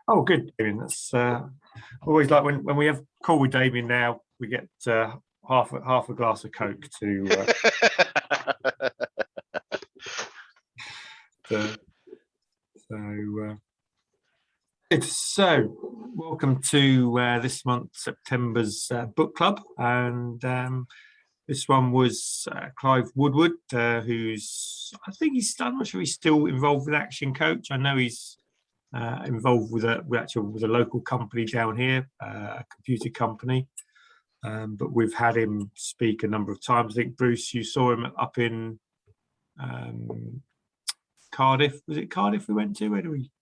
Oh, good, Damien. That's always like when we have call with Damien now, we get half a glass of Coke to. So welcome to this month, September's book club, and this one was Clive Woodward, who's I'm not sure he's still involved with Action Coach. I know he's involved with a local company down here, a computer company, but we've had him speak a number of times. I think Bruce, you saw him up in Cardiff. Was it Cardiff we went to? Where do we?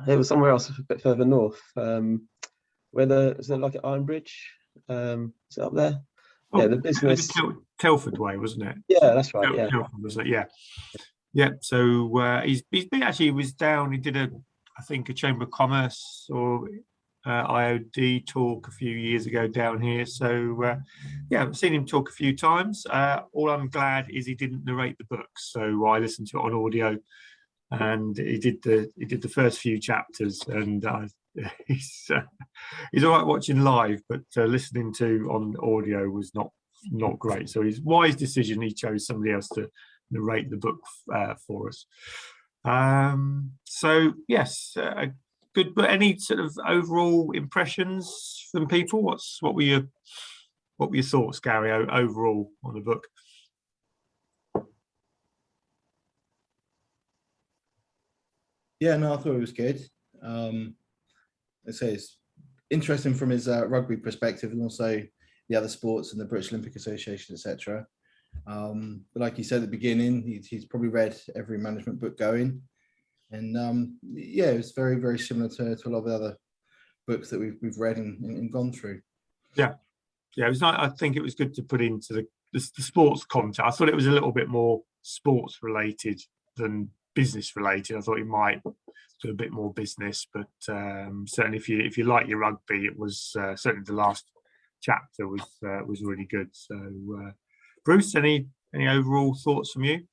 It was somewhere else, a bit further north. Is it like at Ironbridge? Is it up there? Oh, yeah, the business. Telford way, wasn't it? Yeah, that's right. Yeah, Telford, wasn't it? Yeah. So he's been actually. He was down. He did a Chamber of Commerce or IOD talk a few years ago down here. So I've seen him talk a few times. All I'm glad is he didn't narrate the book, so I listened to it on audio. And he did the first few chapters, and he's all right watching live, but listening to on audio was not great. So his wise decision, he chose somebody else to narrate the book for us. So yes, good. But any sort of overall impressions from people? What were your thoughts, Gary, overall on the book? Yeah, no, I thought it was good. I say it's interesting from his rugby perspective, and also the other sports and the British Olympic Association, etc. But like you said at the beginning, he's probably read every management book going, and it was very, very similar to a lot of the other books that we've read and gone through. Yeah, it was nice. I think it was good to put into the sports content. I thought it was a little bit more sports related than business related. I thought he might do a bit more business, but certainly if you like your rugby, it was certainly the last chapter was really good. So Bruce, any overall thoughts from you?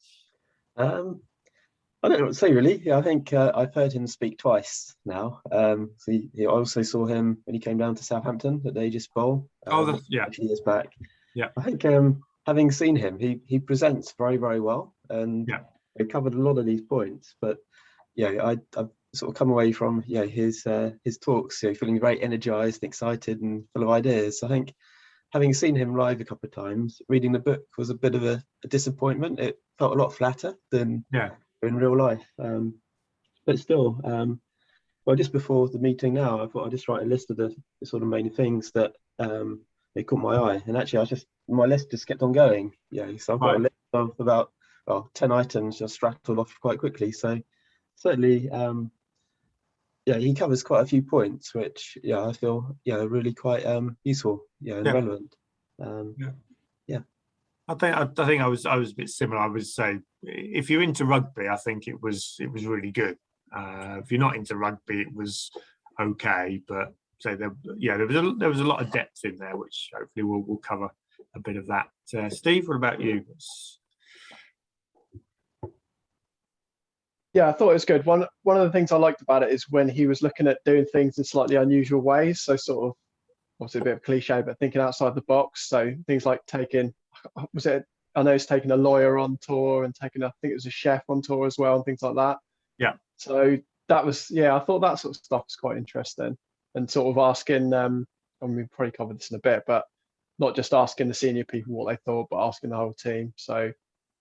I don't know what to say really. Yeah, I think I've heard him speak twice now. So I also saw him when he came down to Southampton at the Aegis Bowl a few years back. Yeah, I think having seen him, he presents very, very well, and he covered a lot of these points. But I've sort of come away from his talks feeling very energized, excited, and full of ideas. I think having seen him live a couple of times, reading the book was a bit of a disappointment. It felt a lot flatter than in real life. But still, just before the meeting now, I thought I'd just write a list of the sort of main things that they caught my eye. And actually, my list just kept on going. So I've got a list of about 10 items just rattled off quite quickly. So certainly, he covers quite a few points, which I feel really quite useful, and relevant. I think I was a bit similar. I would say if you're into rugby, I think it was really good. If you're not into rugby, it was okay, but there was a lot of depth in there, which hopefully we'll cover a bit of that. Steve, what about you? Yeah, I thought it was good. One of the things I liked about it is when he was looking at doing things in slightly unusual ways. So sort of, obviously a bit of cliche, but thinking outside the box. So things like taking a lawyer on tour and taking, I think it was a chef on tour as well, and things like that. Yeah. So that was, I thought that sort of stuff was quite interesting, and sort of asking, we probably covered this in a bit, but not just asking the senior people what they thought, but asking the whole team. So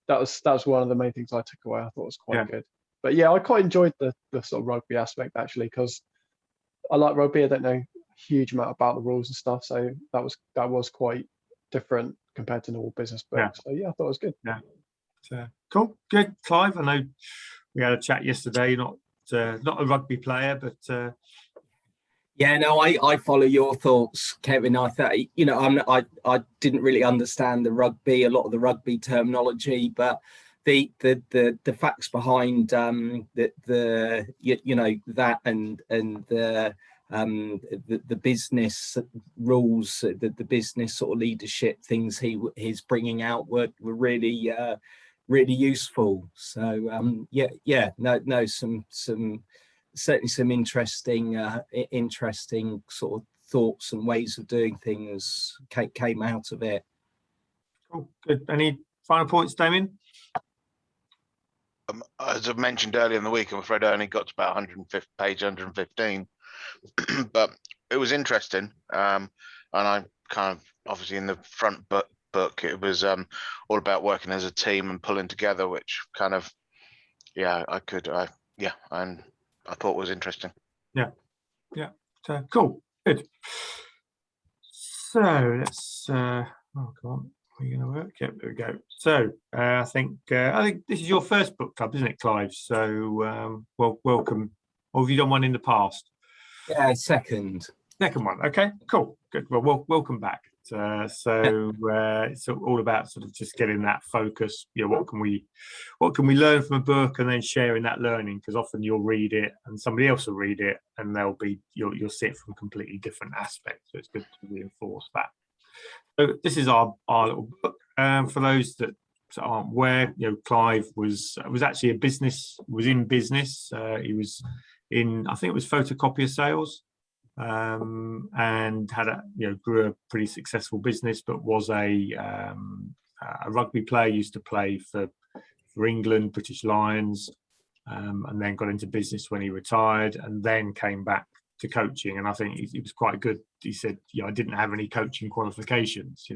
that was one of the main things I took away. I thought it was quite good. But I quite enjoyed the sort of rugby aspect actually, because I like rugby. I don't know a huge amount about the rules and stuff, so that was quite different compared to normal business books. So I thought it was good. Cool, good. Clive, I know we had a chat yesterday. Not a rugby player, but I follow your thoughts, Kevin. I thought I didn't really understand a lot of the rugby terminology, but the facts behind that and the business rules, the business sort of leadership things he's bringing out were really really useful. So some certainly some interesting interesting sort of thoughts and ways of doing things came out of it. Cool. Good. Any final points, Damien? As I mentioned earlier in the week, I'm afraid I only got to about 150, page 115, but it was interesting. And I kind of, obviously in the front book, it was all about working as a team and pulling together, which kind of, and I thought was interesting. Yeah. Cool. Good. So let's, oh, come on. Are you going to work? Yep, there we go. So I think this is your first book club, isn't it, Clive? So welcome. Or have you done one in the past? Yeah, second one. Okay, cool, good. Well, welcome back. It's all about sort of just getting that focus. What can we learn from a book, and then sharing that learning, because often you'll read it and somebody else will read it, and you'll see it from completely different aspects. So it's good to reinforce that. So this is our little book. For those that aren't aware, Clive was actually in business. He was in, I think it was photocopier sales, and had grew a pretty successful business, but was a rugby player. Used to play for England, British Lions, and then got into business when he retired, and then came back to coaching. And I think he was quite good. He said, I didn't have any coaching qualifications.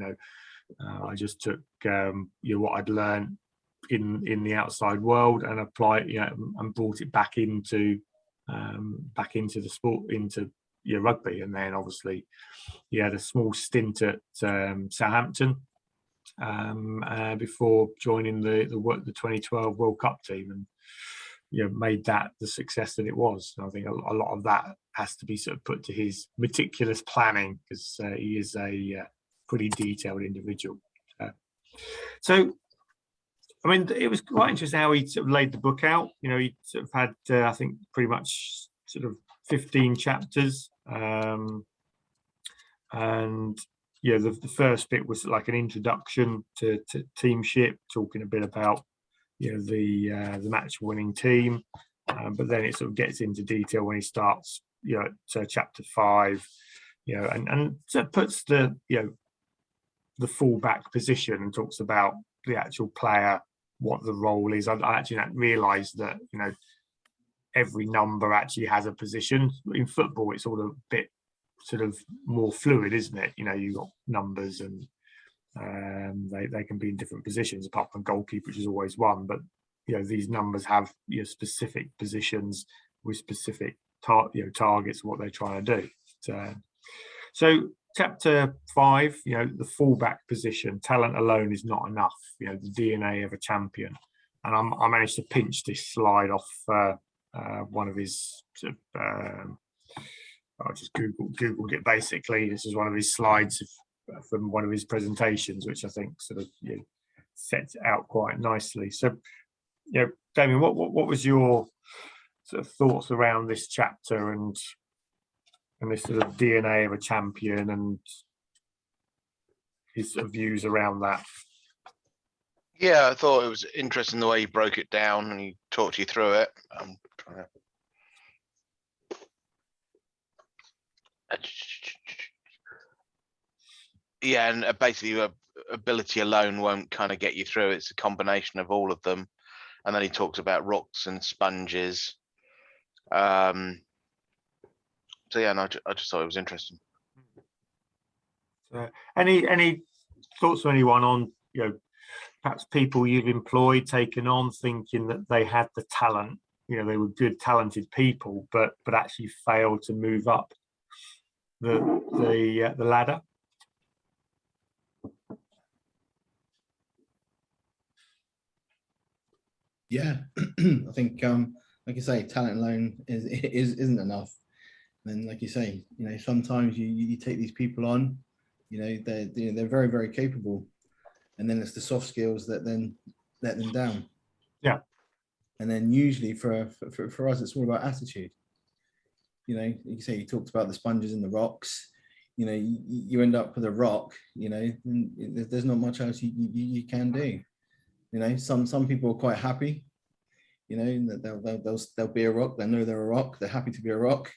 I just took what I'd learned in the outside world and applied, and brought it back into the sport, into rugby. And then obviously he had a small stint at Southampton before joining the 2012 World Cup team, and made that the success that it was. And I think a lot of that has to be sort of put to his meticulous planning, because he is a pretty detailed individual. So, I mean, it was quite interesting how he sort of laid the book out. He sort of had, I think, pretty much sort of 15 chapters. And the first bit was like an introduction to teamship, talking a bit about the match-winning team, but then it sort of gets into detail when he starts, to chapter 5, and so it puts the full-back position and talks about the actual player, what the role is. I actually didn't realise that every number actually has a position. In football, it's all a bit sort of more fluid, isn't it? You've got numbers, and they can be in different positions, apart from goalkeeper, which is always one. But these numbers have specific positions with specific targets, what they're trying to do. So chapter 5, the fullback position, talent alone is not enough. The DNA of a champion. And I managed to pinch this slide off one of his. I just googled it. Basically, this is one of his slides from one of his presentations, which I think sort of sets it out quite nicely. So, Damien, what was your sort of thoughts around this chapter and this sort of DNA of a champion, and his sort of views around that? Yeah, I thought it was interesting the way he broke it down and he talked you through it. I'm trying to... Yeah, and basically ability alone won't kind of get you through. It's a combination of all of them. And then he talks about rocks and sponges. So yeah, and I just thought it was interesting. Any thoughts from anyone on perhaps people you've employed, taken on, thinking that they had the talent, they were good, talented people, but actually failed to move up the ladder? Yeah, I think like you say, talent alone isn't enough. And like you say, sometimes you take these people on, they're very, very capable, and then it's the soft skills that then let them down. Yeah. And then usually for us, it's all about attitude. Like you say, you talked about the sponges and the rocks. You end up with a rock. And there's not much else you can do. Some people are quite happy. you know, and they'll be a rock. They know they're a rock. They're happy to be a rock.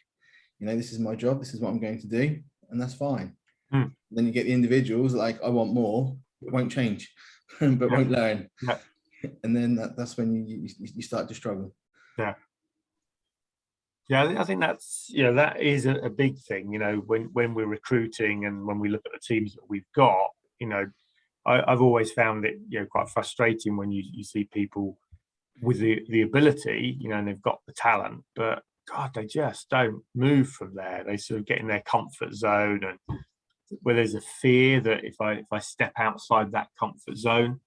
You know, this is my job. This is what I'm going to do, and that's fine. Then you get the individuals like, I want more. It won't change, but won't learn. Yeah. And then that's when you start to struggle. Yeah. Yeah, I think that's, you know, that is a big thing, you know, when we're recruiting and when we look at the teams that we've got, you know, I've always found it, you know, quite frustrating when you see people with the ability, you know, and they've got the talent, but God, they just don't move from there. They sort of get in their comfort zone, and where there's a fear that if I step outside that comfort zone,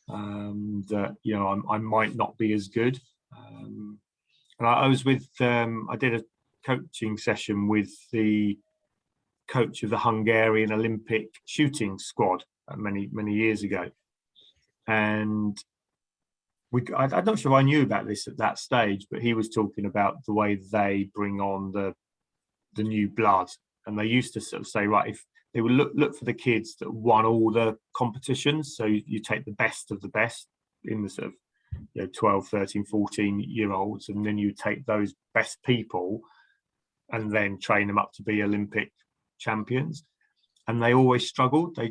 that, you know, I might not be as good. And I was with, I did a coaching session with the coach of the Hungarian Olympic shooting squad many years ago, and I'm not sure I knew about this at that stage, but he was talking about the way they bring on the new blood, and they used to sort of say, right, if they would look for the kids that won all the competitions, so you take the best of the best in the sort of, you know, 12, 13, 14-year-olds, and then you take those best people and then train them up to be Olympic champions. And they always struggled. They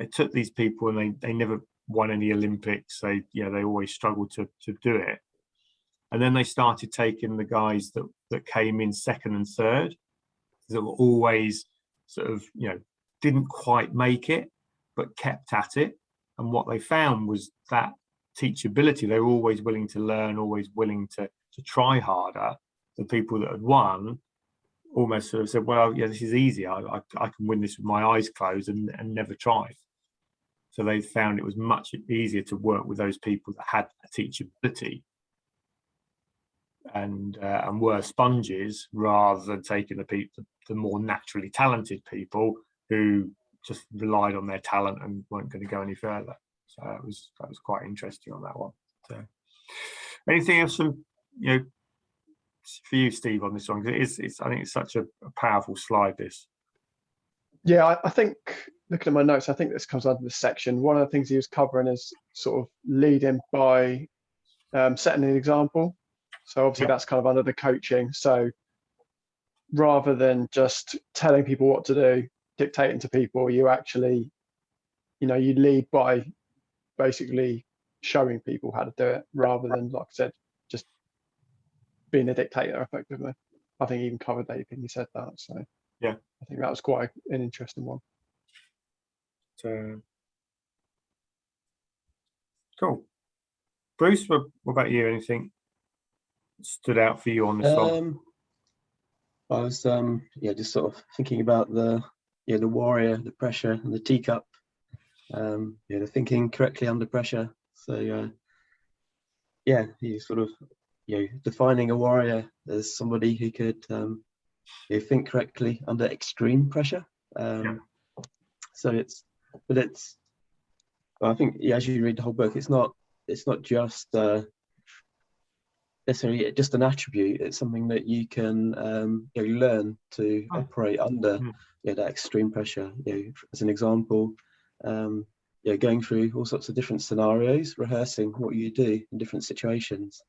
took these people and they never won any Olympics. They always struggled to do it. And then they started taking the guys that came in second and third, that were always sort of, you know, didn't quite make it, but kept at it. And what they found was that teachability. They were always willing to learn, always willing to try harder. The people that had won almost sort of said, well, yeah, this is easy. I can win this with my eyes closed, and never tried. So they found it was much easier to work with those people that had a teachability and were sponges, rather than taking the more naturally talented people who just relied on their talent and weren't going to go any further. So that was quite interesting on that one. So, anything else from, you know, for you, Steve, on this one? Because I think it's such a powerful slide, this. Yeah, I think, looking at my notes, I think this comes under this section. One of the things he was covering is sort of leading by setting an example. So obviously that's kind of under the coaching. So rather than just telling people what to do, dictating to people, you actually, you know, you lead by basically showing people how to do it, rather than, like I said, just being a dictator effectively. I think he even covered that when he said that. So yeah, I think that was quite an interesting one. So cool. Bruce, what about you? Anything stood out for you on this one? I was just sort of thinking about the warrior, the pressure, and the teacup. The thinking correctly under pressure. So you sort of, defining a warrior as somebody who could think correctly under extreme pressure. So I think as you read the whole book, it's not just necessarily just an attribute. It's something that you can learn to operate under that extreme pressure. As an example, going through all sorts of different scenarios, rehearsing what you do in different situations,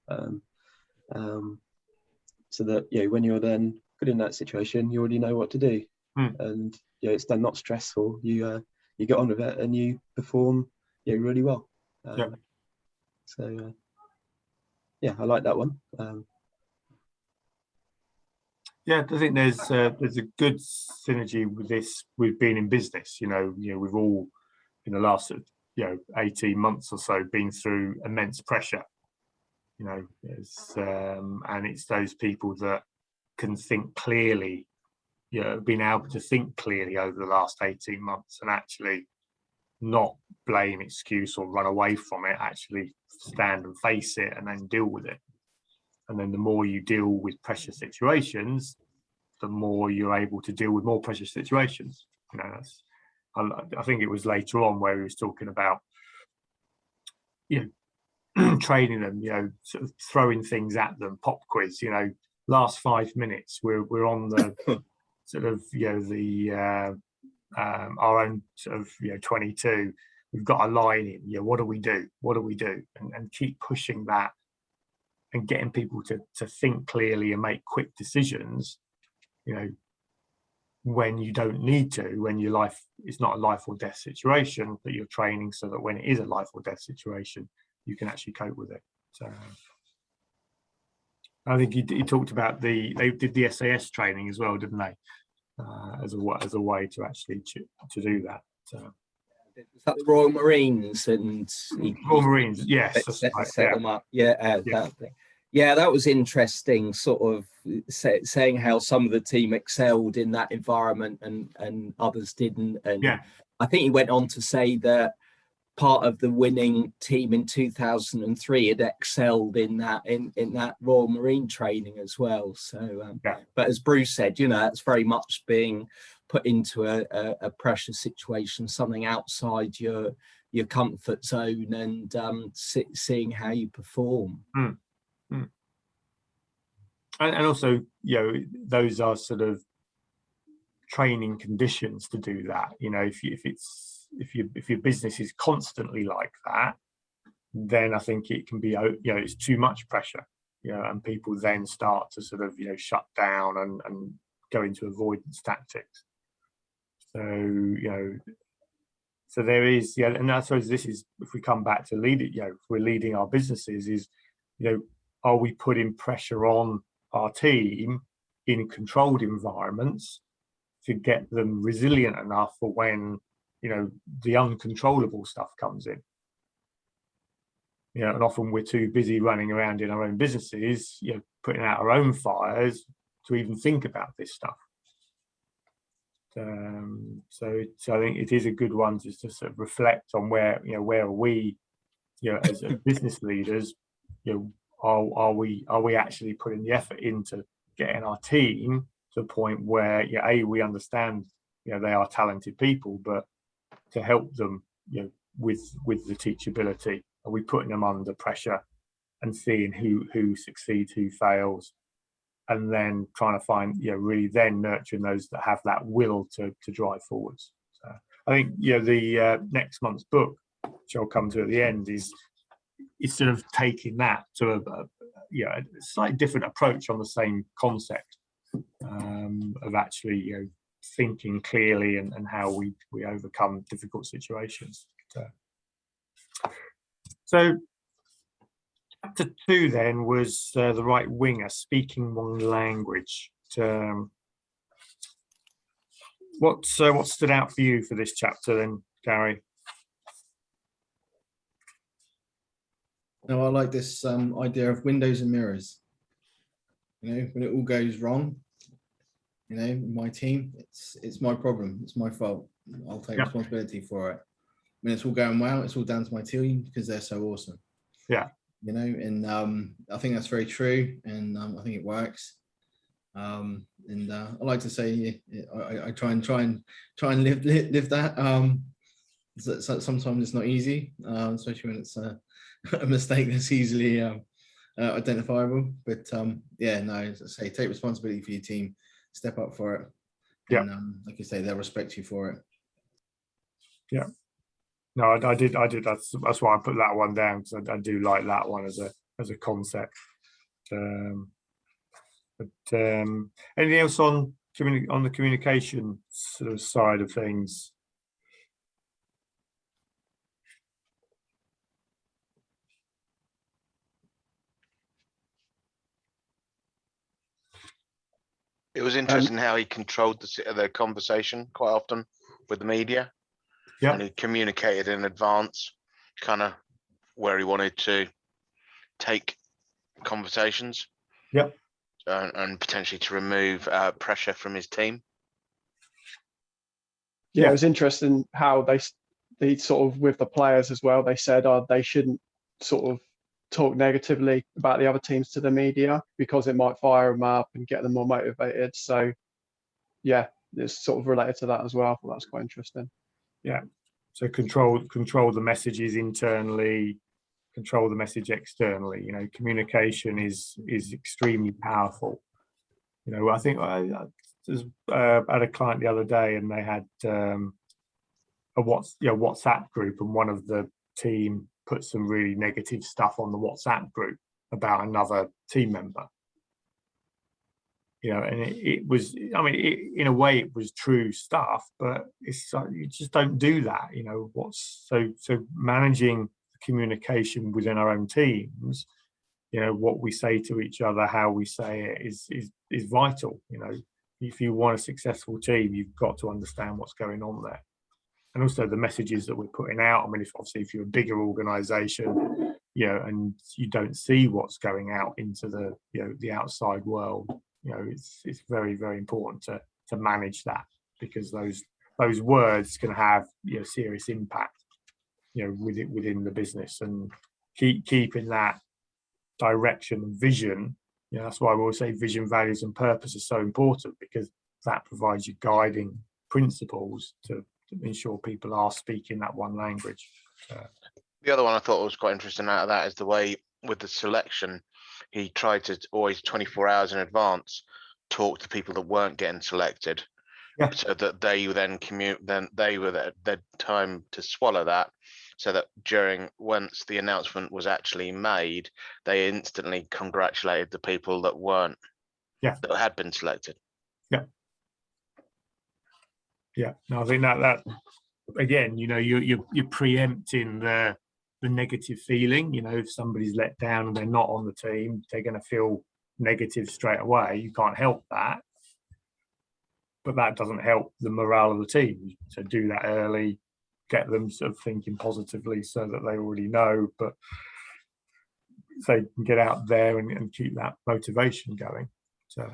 so that when you're then put in that situation, you already know what to do, and it's then not stressful. You get on with it and you perform really well. So I like that one. I think there's a good synergy with this, with being in business. We've all, in the last 18 months or so, been through immense pressure. And it's those people that can think clearly, been able to think clearly over the last 18 months and actually not blame, excuse, or run away from it, actually stand and face it and then deal with it. And then the more you deal with pressure situations, the more you're able to deal with more pressure situations. I think it was later on where he was talking about training them, sort of throwing things at them, pop quiz, last 5 minutes we're on the sort of our own sort of 22, we've got a line in, what do we do, and keep pushing that and getting people to think clearly and make quick decisions, you know, when you don't need to, when your life is not a life or death situation, but you're training so that when it is a life or death situation, you can actually cope with it. So I think he talked about they did the SAS training as well, didn't they? As a way to actually to do that. Was that the Royal Marines? And Royal Marines, yes. Set them up. Yeah, that was interesting, sort of saying how some of the team excelled in that environment and others didn't. And I think he went on to say that part of the winning team in 2003 had excelled in that Royal Marine training as well. So, but as Bruce said, you know, that's very much being put into a pressure situation, something outside your comfort zone, and seeing how you perform. And also, you know, those are sort of training conditions to do that. You know, if your business is constantly like that, then I think it can be, you know, it's too much pressure, you know, and people then start to sort of, you know, shut down and go into avoidance tactics. So, you know, so there is, and I suppose this is, if we come back to lead it, you know, if we're leading our businesses, is, you know, are we putting pressure on our team in controlled environments to get them resilient enough for when, you know, the uncontrollable stuff comes in? You know, and often we're too busy running around in our own businesses, you know, putting out our own fires to even think about this stuff. So I think it is a good one to sort of reflect on where, you know, where are we, you know, as business leaders, you know, are we actually putting the effort into getting our team to a point where, you know, we understand, you know, they are talented people, but to help them, you know, with the teachability, are we putting them under pressure and seeing who succeeds, who fails, and then trying to find, you know, really then nurturing those that have that will to drive forwards. So I think, you know, the next month's book, which I'll come to at the end, is sort of taking that to a slightly different approach on the same concept of actually, you know, thinking clearly and how we overcome difficult situations. So chapter 2 then was the right winger, speaking one language. What stood out for you for this chapter then, Gary? No, I like this idea of windows and mirrors. You know, when it all goes wrong, you know, my team, it's my problem, it's my fault. I'll take responsibility for it. When it's all going well, it's all down to my team because they're so awesome. Yeah. You know, and I think that's very true, and I think it works. And I like to say, I try and live that. So sometimes it's not easy, especially when it's a mistake that's easily identifiable. But yeah, no, as I say, take responsibility for your team, step up for it. And like you say, they'll respect you for it. Yeah. No, I did. That's why I put that one down, because I do like that one as a concept. But anything else on the communication sort of side of things? It was interesting how he controlled the conversation quite often with the media. Yeah, and he communicated in advance, kind of where he wanted to take conversations. Yep. And potentially to remove pressure from his team. Yeah, it was interesting how they sort of, with the players as well, they said they shouldn't sort of talk negatively about the other teams to the media because it might fire them up and get them more motivated. So yeah, it's sort of related to that as well. I thought that's quite interesting. Yeah, so control the messages internally, control the message externally. You know, communication is extremely powerful. You know, I think I had a client the other day, and they had a WhatsApp group, and one of the team put some really negative stuff on the WhatsApp group, about another team member. You know, and it was, I mean, in a way it was true stuff, but it's you just don't do that. You know, so managing communication within our own teams, you know, what we say to each other, how we say it is vital. You know, if you want a successful team, you've got to understand what's going on there, and also the messages that we're putting out. I mean, if you're a bigger organization, you know, and you don't see what's going out into the, you know, the outside world, you know, it's very, very important to manage that, because those words can have, you know, serious impact, you know, within the business, and keeping that direction and vision. You know, that's why we always say vision, values, and purpose is so important, because that provides you guiding principles to ensure people are speaking that one language. The other one I thought was quite interesting out of that is the way with the selection, he tried to always 24 hours in advance talk to people that weren't getting selected, so that they then then they were their time to swallow that, so that once the announcement was actually made, they instantly congratulated the people that weren't, that had been selected. No, I think that again, you know, you're preempting the negative feeling. You know, if somebody's let down and they're not on the team, they're going to feel negative straight away. You can't help that, but that doesn't help the morale of the team. So do that early, get them sort of thinking positively, so that they already know, but so you can get out there and keep that motivation going. So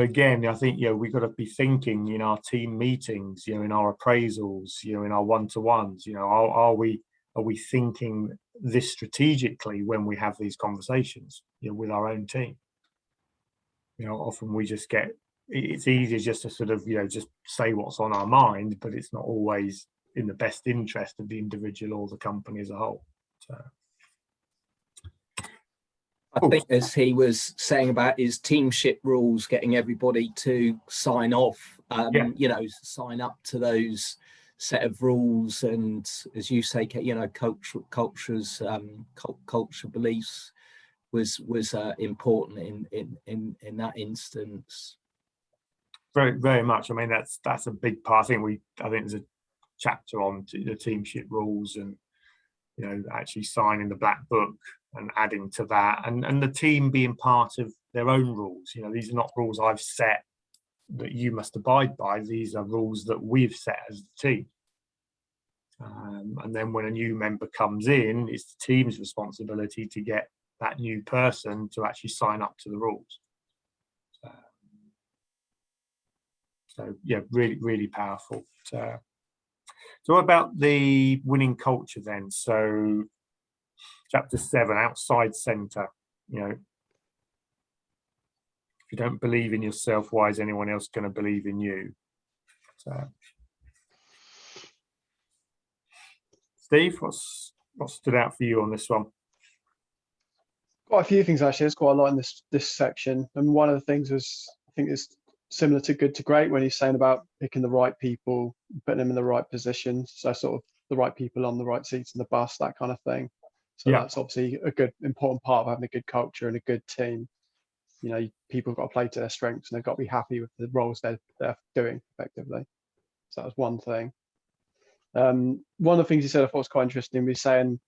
again, I think, you know, we've got to be thinking in our team meetings, you know, in our appraisals, you know, in our one-to-ones, you know, are we thinking this strategically when we have these conversations, you know, with our own team? You know, often we just it's easier just to sort of, you know, just say what's on our mind, but it's not always in the best interest of the individual or the company as a whole. So I think, as he was saying about his teamship rules, getting everybody to sign off, you know, sign up to those set of rules, and as you say, you know, culture beliefs was important in that instance. Very, very much. I mean, that's a big part. I think there's a chapter on the teamship rules, and, you know, actually signing the black book and adding to that, and the team being part of their own rules. You know, these are not rules I've set that you must abide by. These are rules that we've set as the team. And then when a new member comes in, it's the team's responsibility to get that new person to actually sign up to the rules. So yeah, really, really powerful. So what about the winning culture then? So chapter 7, outside center. You know, if you don't believe in yourself, why is anyone else going to believe in you? So, Steve, what stood out for you on this one? Quite a few things actually. There's quite a lot in this section, and one of the things was, I think it's similar to good to great, when he's saying about picking the right people, putting them in the right positions, so sort of the right people on the right seats in the bus, that kind of thing. So that's obviously a good, important part of having a good culture and a good team. You know, people have got to play to their strengths, and they've got to be happy with the roles they're doing effectively. So that was one thing. One of the things he said I thought was quite interesting, was saying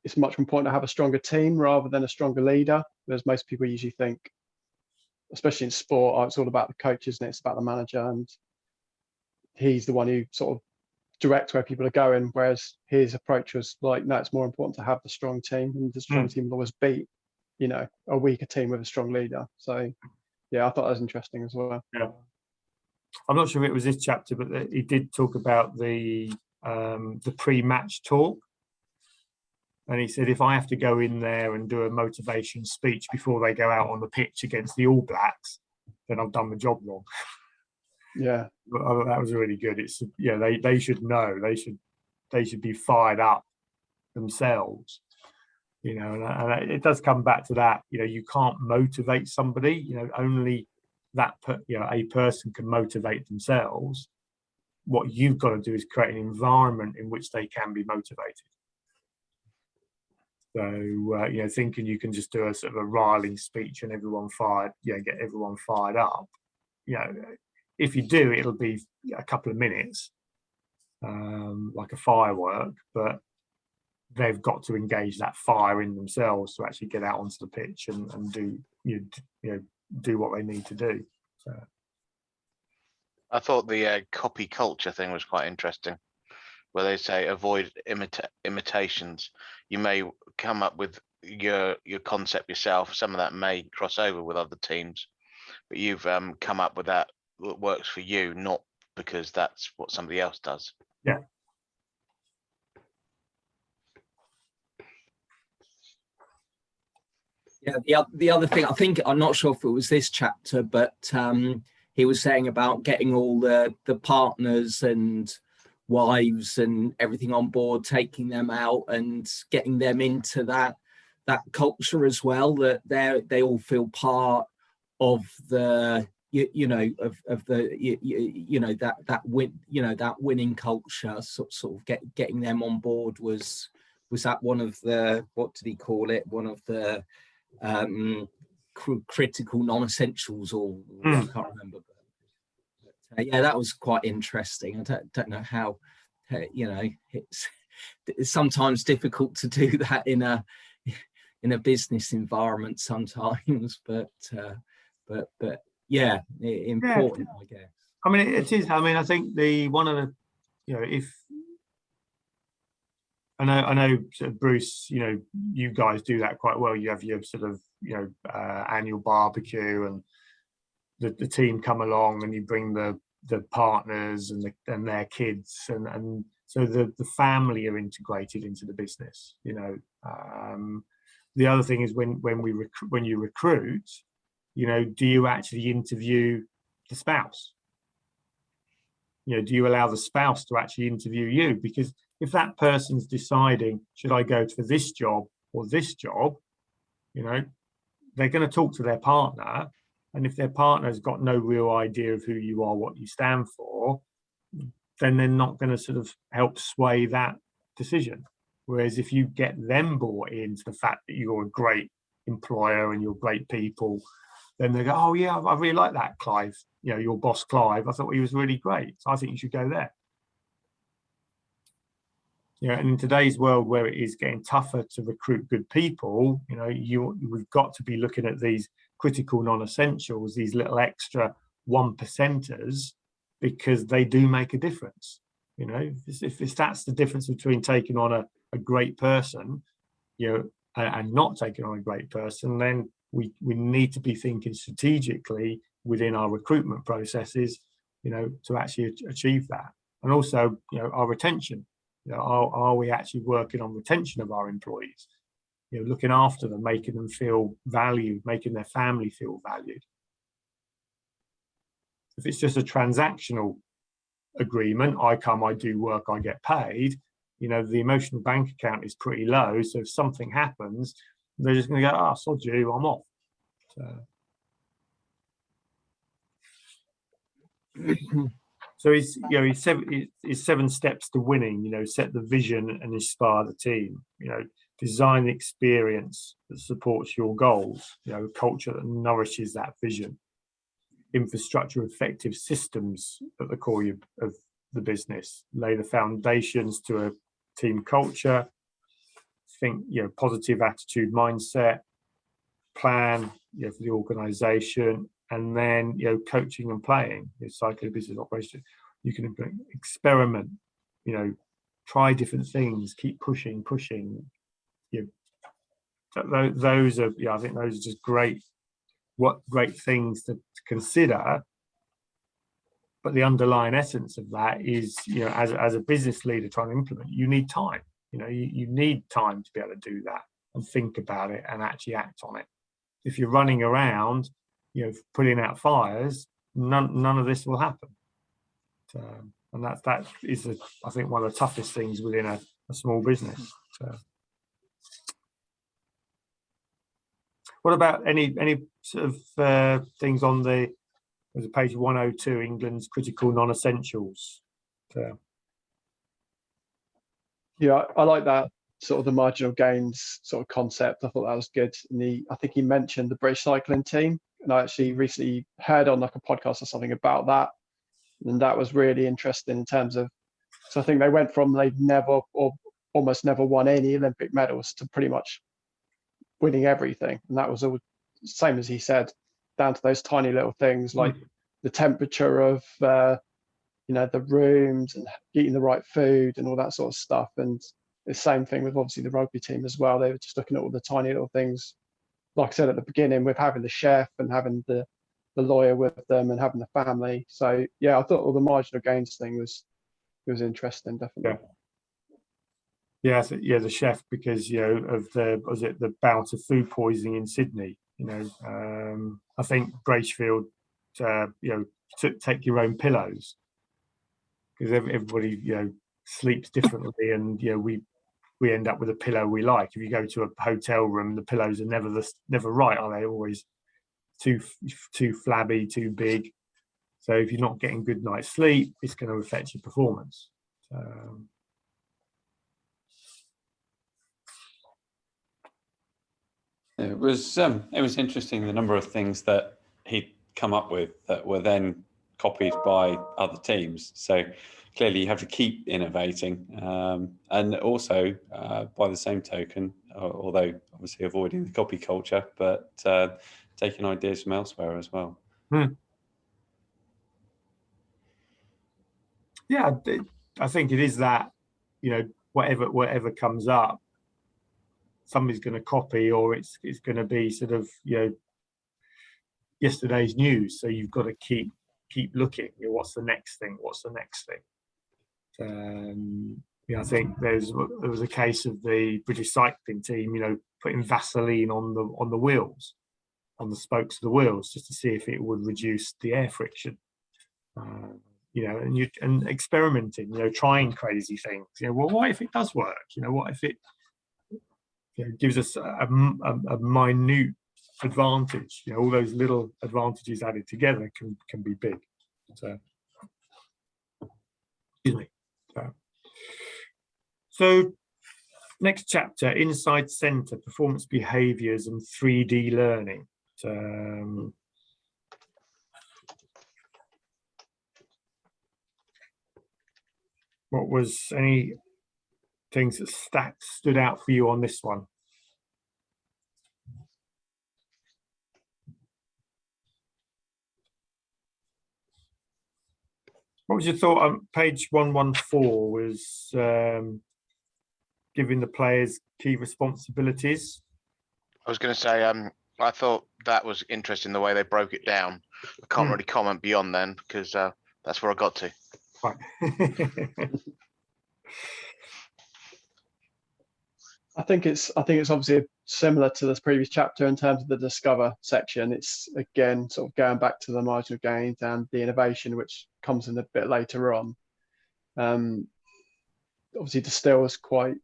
it's much more important to have a stronger team rather than a stronger leader, whereas most people usually think, especially in sport, it's all about the coaches and it's about the manager, and he's the one who sort of directs where people are going, whereas his approach was like, no, it's more important to have the strong team, and the strong team will always beat, you know, a weaker team with a strong leader. So yeah, I thought that was interesting as well. Yeah, I'm not sure if it was this chapter, but he did talk about the pre-match talk, and he said, if I have to go in there and do a motivation speech before they go out on the pitch against the All Blacks, then I've done the job wrong. Yeah, but that was really good. It's, yeah, they should know, they should be fired up themselves, you know, and it does come back to that. You know, you can't motivate somebody, you know, only that a person can motivate themselves. What you've got to do is create an environment in which they can be motivated. So, thinking you can just do a sort of a riling speech and everyone fired, get everyone fired up. If you do, it'll be a couple of minutes, like a firework, but they've got to engage that fire in themselves to actually get out onto the pitch and do, do what they need to do. So. I thought the copy culture thing was quite interesting, where they say avoid imitations. You may come up with your concept yourself. Some of that may cross over with other teams, but you've come up with that works for you, not because that's what somebody else does. Yeah. Yeah. The other thing, I think, I'm not sure if it was this chapter, but he was saying about getting all the partners and wives and everything on board, taking them out and getting them into that culture as well, that they all feel part of the that winning culture. Sort of getting them on board was that one of the, what did he call it, one of the critical non-essentials, or I can't remember, but yeah, that was quite interesting. I don't know how, it's sometimes difficult to do that in a business environment sometimes, but yeah, important, I guess. I mean, it is. I mean, I think one of the, if I know sort of Bruce, you guys do that quite well. You have your sort of, annual barbecue, and the team come along, and you bring the partners and their kids, and so the family are integrated into the business. The other thing is when you recruit, do you actually interview the spouse? Do you allow the spouse to actually interview you? Because if that person's deciding, should I go for this job or this job, they're going to talk to their partner. And if their partner's got no real idea of who you are, what you stand for, then they're not going to sort of help sway that decision. Whereas if you get them bought into the fact that you're a great employer and you're great people, then they go, oh yeah, I really like that, Clive. Your boss, Clive, I thought he was really great. So I think you should go there. And in today's world where it is getting tougher to recruit good people, we've got to be looking at these critical non-essentials, these little extra 1%ers, because they do make a difference. If that's the difference between taking on a great person, and not taking on a great person, then we need to be thinking strategically within our recruitment processes, to actually achieve that. And also, our retention. Are we actually working on retention of our employees? Looking after them, making them feel valued, making their family feel valued. If it's just a transactional agreement, I come, I do work, I get paid, the emotional bank account is pretty low. So if something happens, they're just going to go, sod you, I'm off. So it's 7 steps to winning. Set the vision and inspire the team. Design the experience that supports your goals. Culture that nourishes that vision. Infrastructure, effective systems at the core of the business. Lay the foundations to a team culture. Think, positive attitude, mindset. Plan, for the organisation. And then, coaching and playing, cycle of business operation. You can experiment, try different things, keep pushing. Those are, I think those are just great things to consider. But the underlying essence of that is, as a business leader trying to implement, you need time. You need time to be able to do that and think about it and actually act on it. If you're running around, putting out fires, none of this will happen. And that is, I think, one of the toughest things within a small business. What about any sort of things on there's page 102, England's critical non-essentials? Yeah, I like that sort of the marginal gains sort of concept. I thought that was good. And I think he mentioned the British cycling team, and I actually recently heard on like a podcast or something about that, and that was really interesting in terms of. So I think they went from they'd never or almost never won any Olympic medals to pretty much winning everything, and that was all same as he said, down to those tiny little things like the temperature of the rooms and eating the right food and all that sort of stuff. And the same thing with obviously the rugby team as well. They were just looking at all the tiny little things, like I said at the beginning, with having the chef and having the lawyer with them and having the family. So yeah, I thought all the marginal gains thing was interesting, definitely. Yeah, the chef, because of the bout of food poisoning in Sydney. I think Bracefield, take your own pillows, because everybody sleeps differently, and we end up with a pillow we like. If you go to a hotel room, the pillows are never right, are they? Always too flabby, too big. So if you're not getting good night's sleep, it's going to affect your performance. It was interesting, the number of things that he'd come up with that were then copied by other teams. So clearly you have to keep innovating, and also by the same token, although obviously avoiding the copy culture, but taking ideas from elsewhere as well. Yeah, I think it is that, whatever comes up, somebody's going to copy, or it's going to be sort of yesterday's news. So you've got to keep looking. What's the next thing? I think there was a case of the British cycling team, putting Vaseline on the wheels, on the spokes of the wheels, just to see if it would reduce the air friction. And experimenting, trying crazy things. Well, what if it does work? What if it gives us a minute advantage? All those little advantages added together can be big. So, excuse me. So next chapter, inside center, performance behaviors and 3D learning. What was any things that stood out for you on this one? What was your thought on page 114? Was giving the players key responsibilities? I was going to say, I thought that was interesting the way they broke it down. I can't really comment beyond then, because that's where I got to. Right. I think it's obviously similar to this previous chapter in terms of the discover section. It's again sort of going back to the marginal gains and the innovation, which comes in a bit later on. Obviously, distill is quite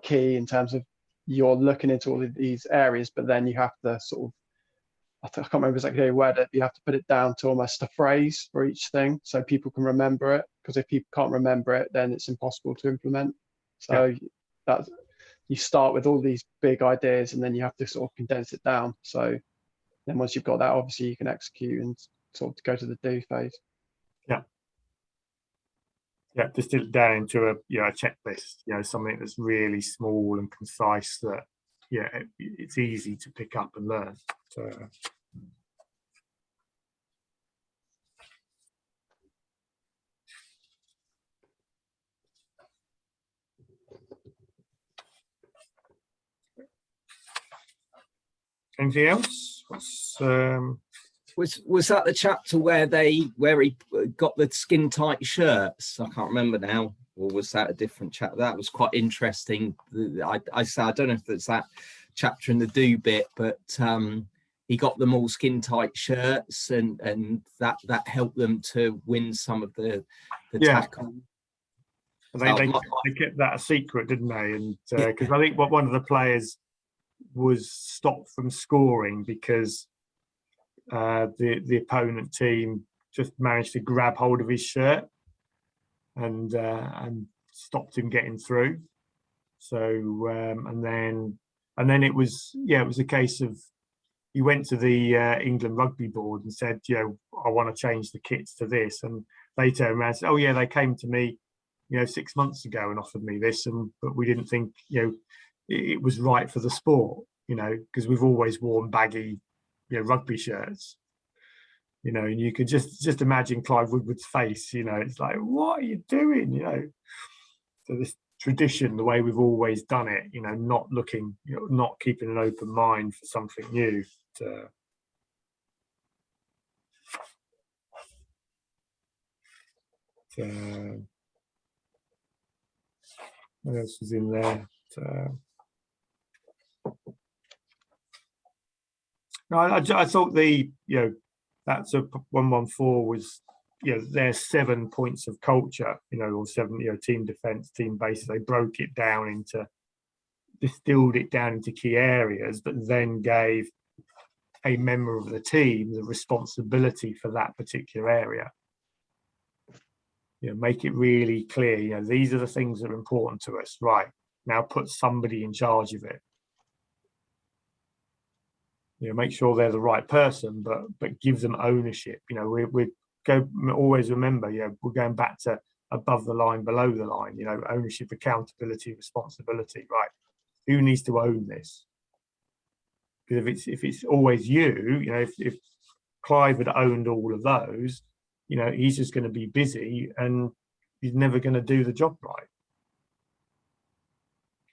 key in terms of you're looking into all of these areas, but then you have to sort of, I can't remember exactly the word, you have to put it down to almost a phrase for each thing so people can remember it, because if people can't remember it, then it's impossible to implement. So that's, you start with all these big ideas and then you have to sort of condense it down. So then once you've got that, obviously you can execute and sort of go to the do phase. Yeah, distill it down into a checklist, something that's really small and concise, that it's easy to pick up and learn. So anything else? Was that the chapter where he got the skin tight shirts? I can't remember now. Or was that a different chapter? That was quite interesting. I don't know if it's that chapter in the do bit, but he got them all skin tight shirts, and that helped them to win some of the tackle. They kept that a secret, didn't they? And because I think one of the players was stopped from scoring because the opponent team just managed to grab hold of his shirt and stopped him getting through. So and then it was a case of, he went to the England Rugby Board and said, I want to change the kits to this, and they turned around and said, oh yeah, they came to me 6 months ago and offered me this, but we didn't think it was right for the sport, because we've always worn baggy rugby shirts, and you could just imagine Clive Woodward's face. It's like, what are you doing? So this tradition, the way we've always done it, not looking, not keeping an open mind for something new. What else is in there? No, I thought that's a 114 was, there's 7 points of culture, or 7, team defense, team bases. They broke it down distilled it down into key areas, but then gave a member of the team the responsibility for that particular area. Make it really clear, these are the things that are important to us. Right, now put somebody in charge of it. Make sure they're the right person, but give them ownership. Always remember, we're going back to above the line, below the line. Ownership, accountability, responsibility. Right, who needs to own this? Because if it's always you, if Clive had owned all of those, he's just going to be busy and he's never going to do the job right.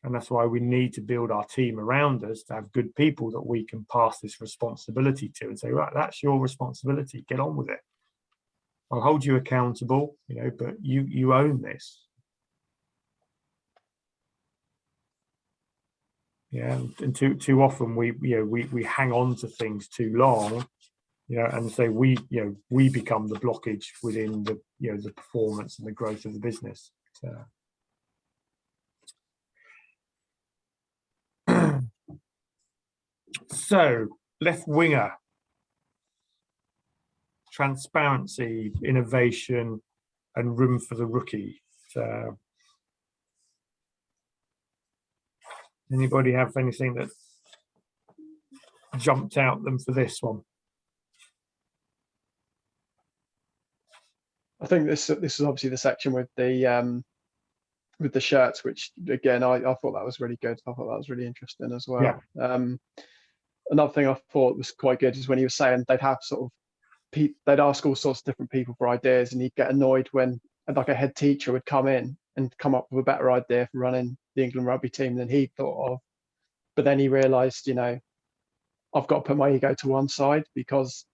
And that's why we need to build our team around us to have good people that we can pass this responsibility to and say, right, that's your responsibility. Get on with it. I'll hold you accountable, but you own this. Yeah, and too often we hang on to things too long, and so we become the blockage within the performance and the growth of the business. So, left winger, transparency, innovation, and room for the rookie. So, anybody have anything that jumped out them for this one? I think this is obviously the section with the shirts, which again I thought that was really good. I thought that was really interesting as well. Yeah. Another thing I thought was quite good is when he was saying they'd have they'd ask all sorts of different people for ideas, and he'd get annoyed when like a head teacher would come in and come up with a better idea for running the England rugby team than he thought of. But then he realised, I've got to put my ego to one side because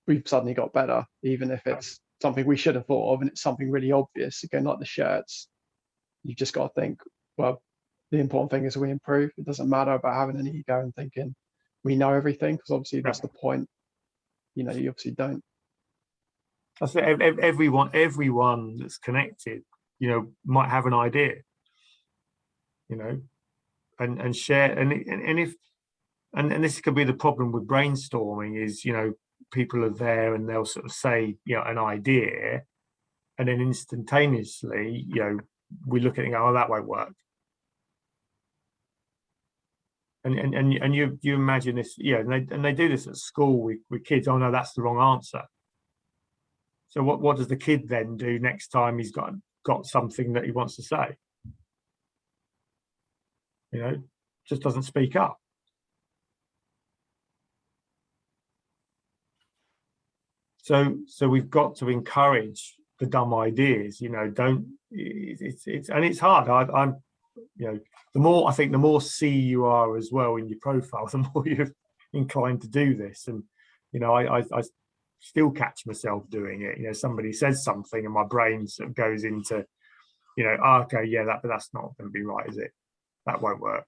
we've suddenly got better, even if it's something we should have thought of and it's something really obvious. Again, like the shirts, you've just got to think, well, the important thing is we improve. It doesn't matter about having an ego and thinking we know everything, because obviously that's the point. You obviously don't. I think everyone that's connected, might have an idea, and share. And this could be the problem with brainstorming is, people are there and they'll sort of say, an idea, and then instantaneously, we look at it and go, oh, that won't work. And you imagine this, and they do this at school with kids. Oh no, that's the wrong answer. So what does the kid then do next time he's got something that he wants to say? Just doesn't speak up. So we've got to encourage the dumb ideas. It's hard. I'm the more C you are as well in your profile, the more you're inclined to do this. And I still catch myself doing it. Somebody says something and my brain sort of goes into, okay, yeah, but that's not going to be right, is it? That won't work.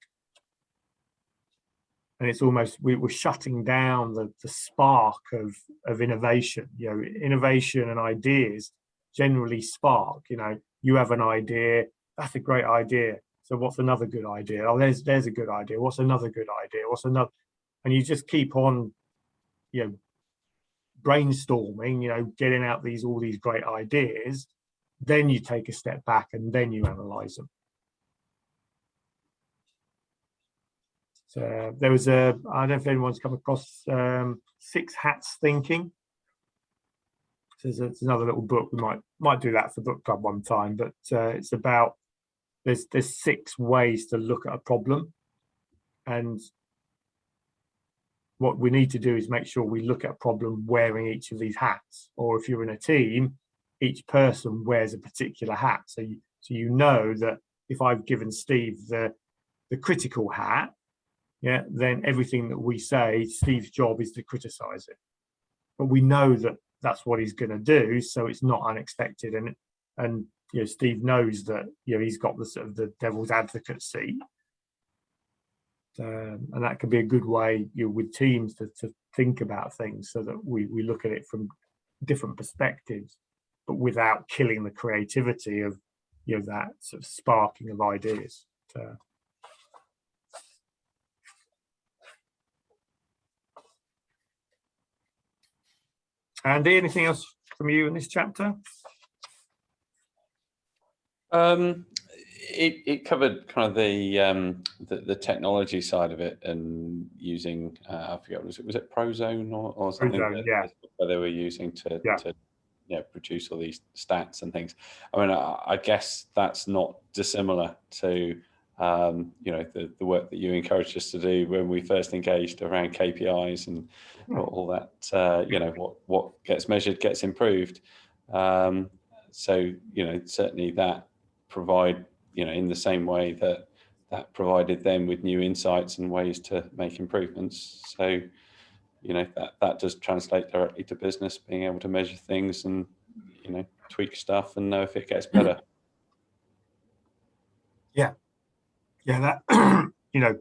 And it's almost we're shutting down the spark of innovation. Innovation and ideas generally spark. You have an idea, that's a great idea. So what's another good idea? Oh, there's a good idea. What's another good idea? What's another? And you just keep on, brainstorming. Getting out all these great ideas. Then you take a step back and then you analyze them. So there was I don't know if anyone's come across Six Hats Thinking. So it's another little book. We might do that for book club one time, but it's about there's 6 ways to look at a problem, and what we need to do is make sure we look at a problem wearing each of these hats. Or if you're in a team, each person wears a particular hat. So you know that if I've given Steve the critical hat, yeah, then everything that we say, Steve's job is to criticize it. But we know that that's what he's going to do, so it's not unexpected. And you know, Steve knows that, you know, he's got the sort of the devil's advocate seat. And that can be a good way, you know, with teams to think about things, so that we look at it from different perspectives, but without killing the creativity of, you know, that sort of sparking of ideas. Andy, anything else from you in this chapter? It covered kind of the technology side of it, and using I forget, was it Prozone or something Prozone, yeah, where they were using to produce all these stats and things. I mean, I guess that's not dissimilar to you know, the work that you encouraged us to do when we first engaged around KPIs and all that. You know, what gets measured gets improved. So you know, certainly that provide, you know, in the same way that provided them with new insights and ways to make improvements. So you know, that does translate directly to business, being able to measure things and, you know, tweak stuff and know if it gets better. Yeah, that you know,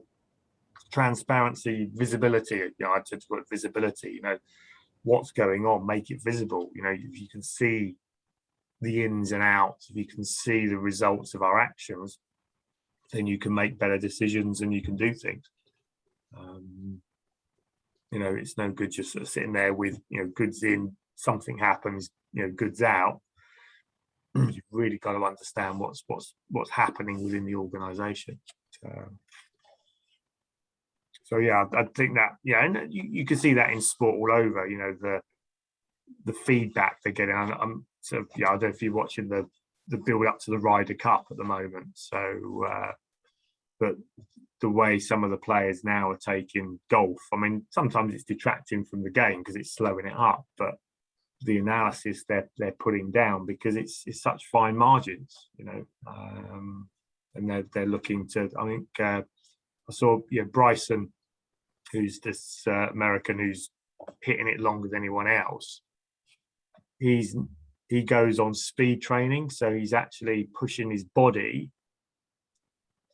transparency, visibility. You know, I said the word visibility. You know, what's going on, make it visible. You know, if you can see the ins and outs, if you can see the results of our actions, then you can make better decisions and you can do things. You know, it's no good just sort of sitting there with, you know, goods in, something happens, you know, goods out. You've really got to understand what's happening within the organization. So yeah, I think that, yeah, and you can see that in sport all over. You know, the feedback they're getting. I'm sort of, yeah, I don't know if you're watching the build up to the Ryder Cup at the moment. So, but the way some of the players now are taking golf, I mean, sometimes it's detracting from the game because it's slowing it up, but the analysis they're putting down, because it's such fine margins, you know, and they're looking to, I think I saw, you know, Bryson, who's this American who's hitting it longer than anyone else. He goes on speed training, so he's actually pushing his body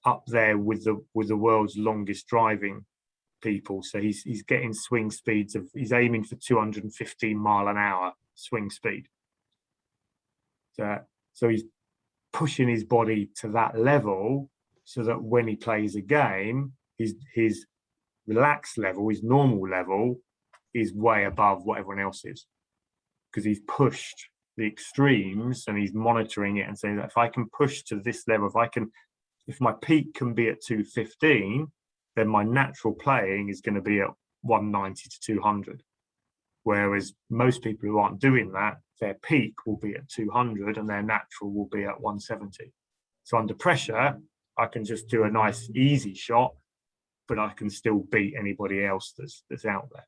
up there with the world's longest driving people. So he's getting swing speeds of, he's aiming for 215 mile an hour swing speed. So he's pushing his body to that level, so that when he plays a game, his relaxed level, his normal level, is way above what everyone else is, because he's pushed the extremes and he's monitoring it and saying that if I can push to this level, if my peak can be at 215, then my natural playing is going to be at 190 to 200. Whereas most people who aren't doing that, their peak will be at 200 and their natural will be at 170. So under pressure, I can just do a nice easy shot, but I can still beat anybody else that's out there.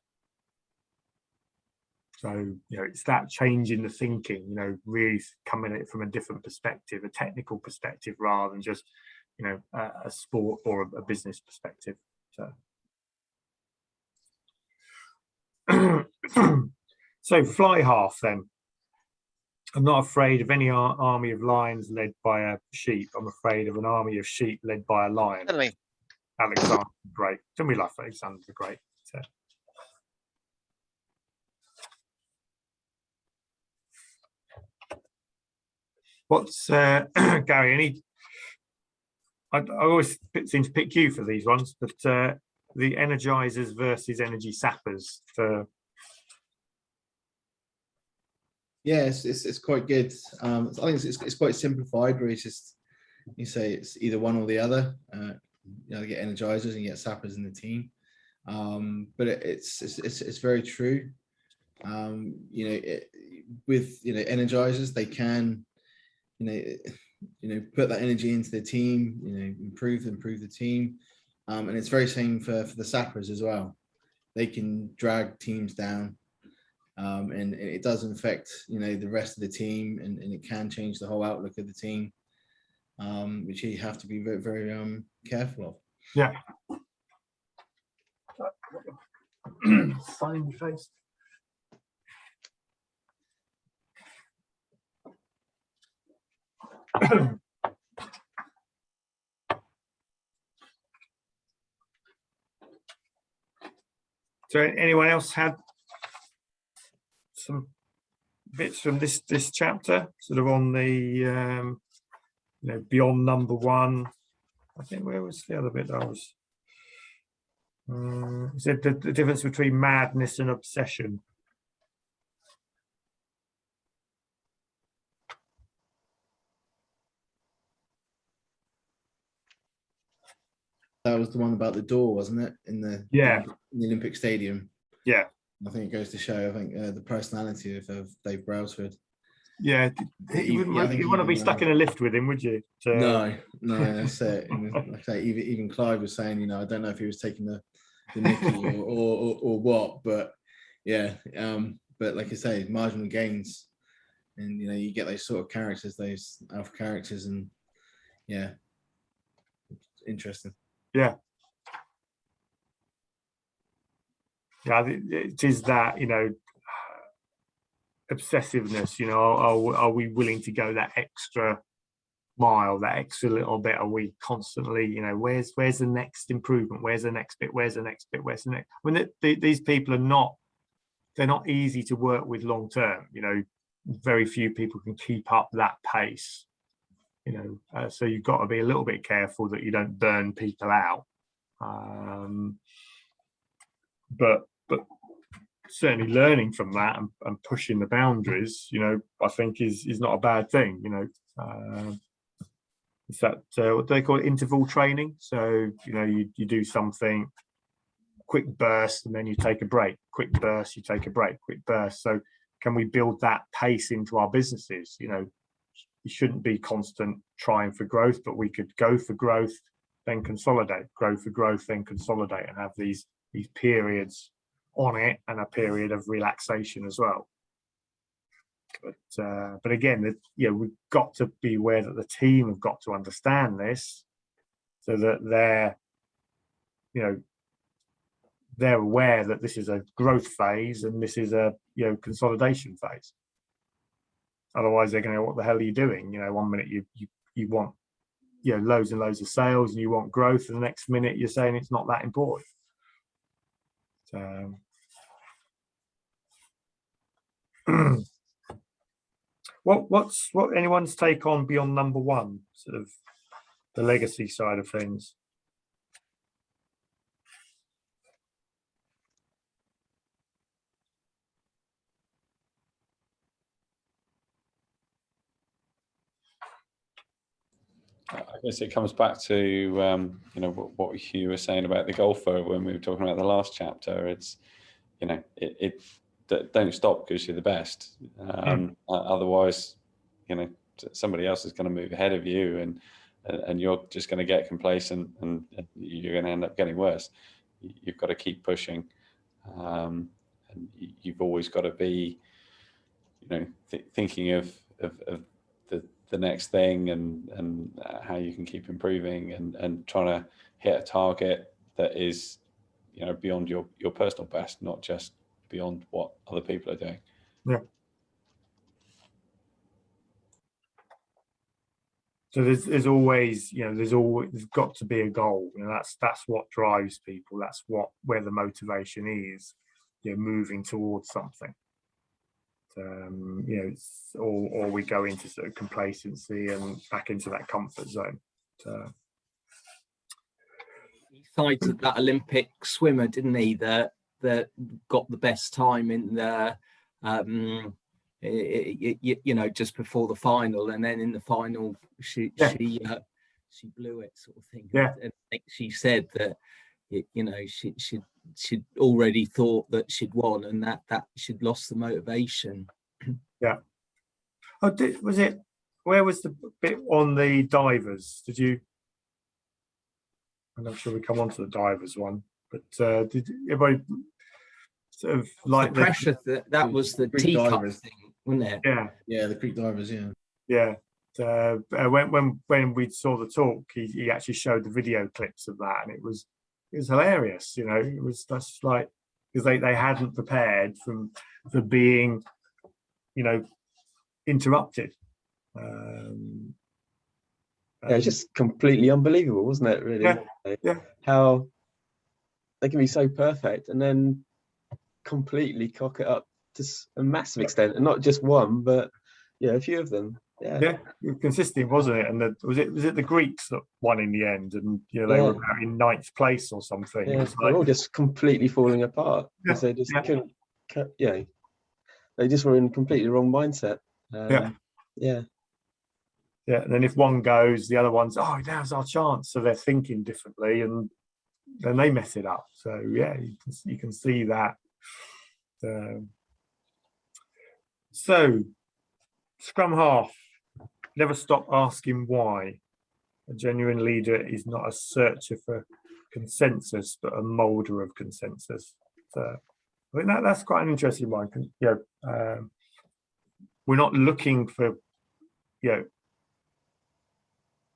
So, you know, it's that change in the thinking, you know, really coming at it from a different perspective, a technical perspective, rather than just, you know, a sport or a business perspective. So fly half then. I'm not afraid of any army of lions led by a sheep. I'm afraid of an army of sheep led by a lion. Certainly. Alexander the Great. Don't we love Alexander the Great? So. What's Gary? I always seem to pick you for these ones, but the Energizers versus Energy Sappers. Yes, it's quite good. I think it's quite simplified, where it's just, you say it's either one or the other. you get Energizers and get sappers in the team. But it's very true. With Energizers, they can put that energy into the team, improve the team, and it's very same for the sappers as well. They can drag teams down, and it does affect the rest of the team, and it can change the whole outlook of the team, which you have to be very, very careful of. Yeah. Funny face. So anyone else had some bits from this chapter, sort of on the beyond number one? I think, where was the other bit that I was? Said the difference between madness and obsession. That was the one about the door, wasn't it? In the Olympic Stadium. Yeah. I think it goes to show, the personality of Dave Brailsford. Yeah, you wouldn't want to be stuck in a lift with him, would you? No, that's it. Like I say, even Clive was saying, I don't know if he was taking the mickey or what, but yeah. But like I say, marginal gains, and you get those sort of characters, those alpha characters, and yeah, interesting. Yeah. Yeah, it is that, obsessiveness, are we willing to go that extra mile, that extra little bit? Are we constantly, where's the next improvement? Where's the next bit? Where's the next bit? Where's the next? These people they're not easy to work with long term. Very few people can keep up that pace. So you've got to be a little bit careful that you don't burn people out. But certainly learning from that and pushing the boundaries, I think is not a bad thing. It's that what they call it, interval training. So you do something, quick burst, and then you take a break. Quick burst, you take a break. Quick burst. So can we build that pace into our businesses? You shouldn't be constant trying for growth, but we could go for growth, then consolidate, grow for growth, then consolidate, and have these periods on it and a period of relaxation as well. But again, we've got to be aware that the team have got to understand this, so that they're aware that this is a growth phase and this is a consolidation phase. Otherwise, they're going to, what the hell are you doing? 1 minute you want loads and loads of sales and you want growth, and the next minute you're saying it's not that important. What's anyone's take on beyond number one, sort of the legacy side of things? I guess it comes back to what you were saying about the golfer when we were talking about the last chapter. It's don't stop because you're the best. Otherwise, somebody else is going to move ahead of you, and you're just going to get complacent, and you're going to end up getting worse. You've got to keep pushing, and you've always got to be, thinking of the next thing, and how you can keep improving, and trying to hit a target that is, beyond your personal best, not just beyond what other people are doing. Yeah. So there's always, there's got to be a goal. That's what drives people. That's where the motivation is. Moving towards something. Or we go into sort of complacency and back into that comfort zone. He cited that Olympic swimmer, didn't he? That got the best time in the, just before the final, and then in the final she she blew it, sort of thing. Yeah. And I think she said that, you know, she'd already thought that she'd won, and that she'd lost the motivation. Yeah. Oh, was it? Where was the bit on the divers? Did you? I'm not sure we come on to the divers one, but did everybody sort of like the pressure that was the teacup thing, wasn't it? Yeah, the Creek divers. Yeah. When we saw the talk, he actually showed the video clips of that, and it was hilarious. You know, it was just like, because they hadn't prepared for being, you know, interrupted. It's just completely unbelievable, wasn't it? Really, yeah. How they can be so perfect and then completely cock it up to a massive extent, and not just one, but a few of them. Yeah, consistent, wasn't it? And was it the Greeks that won in the end? And you know, they were about in 9th place or something. Yeah, they're all just completely falling apart because they just couldn't. They just were in completely wrong mindset. And then if one goes, the other one's, oh, now's our chance. So they're thinking differently, and then they mess it up. So yeah, you can see that. So scrum half. Never stop asking why. A genuine leader is not a searcher for consensus, but a molder of consensus. So I think that's quite an interesting one. We're not looking for,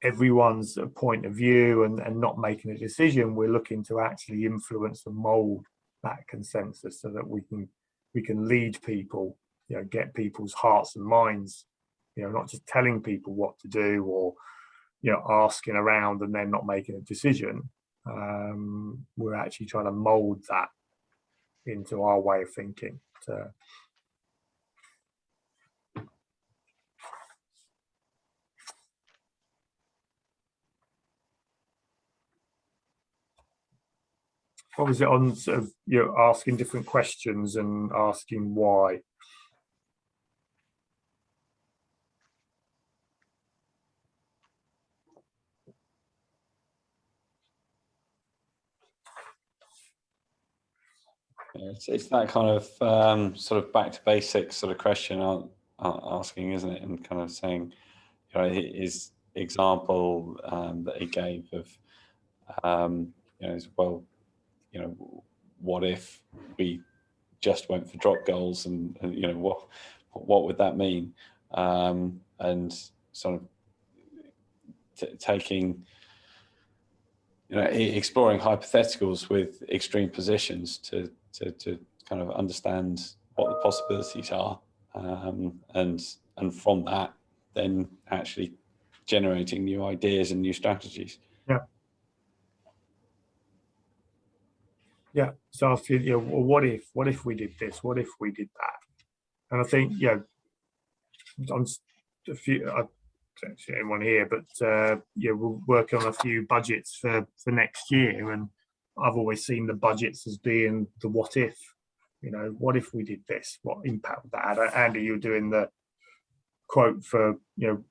everyone's point of view and not making a decision. We're looking to actually influence and mold that consensus so that we can lead people, get people's hearts and minds. Not just telling people what to do or, asking around and then not making a decision. We're actually trying to mold that into our way of thinking. What was it on sort of, asking different questions and asking why? It's that kind of sort of back to basics sort of question asking, isn't it? And kind of saying, his example that he gave of, well, what if we just went for drop goals, and what would that mean? And sort of taking, exploring hypotheticals with extreme positions to kind of understand what the possibilities are, and from that then actually generating new ideas and new strategies. So I feel, well, what if we did this, what if we did that? And I think, I'm a few, I don't see anyone here, but we're working on a few budgets for next year, and I've always seen the budgets as being the what if. What if we did this? What impact would that have? Andy, you were doing the quote for sort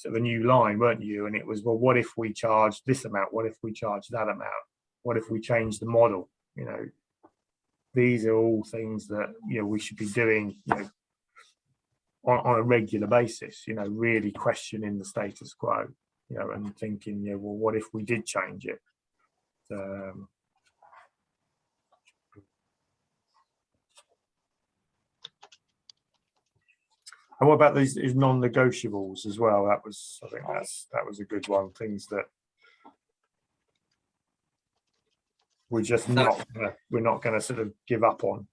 of a new line, weren't you? And it was, well, what if we charge this amount? What if we charge that amount? What if we change the model? These are all things that we should be doing on a regular basis. Really questioning the status quo. And thinking, well, what if we did change it? And what about these non-negotiables as well? I think that was a good one. Things that we're just not going to sort of give up on.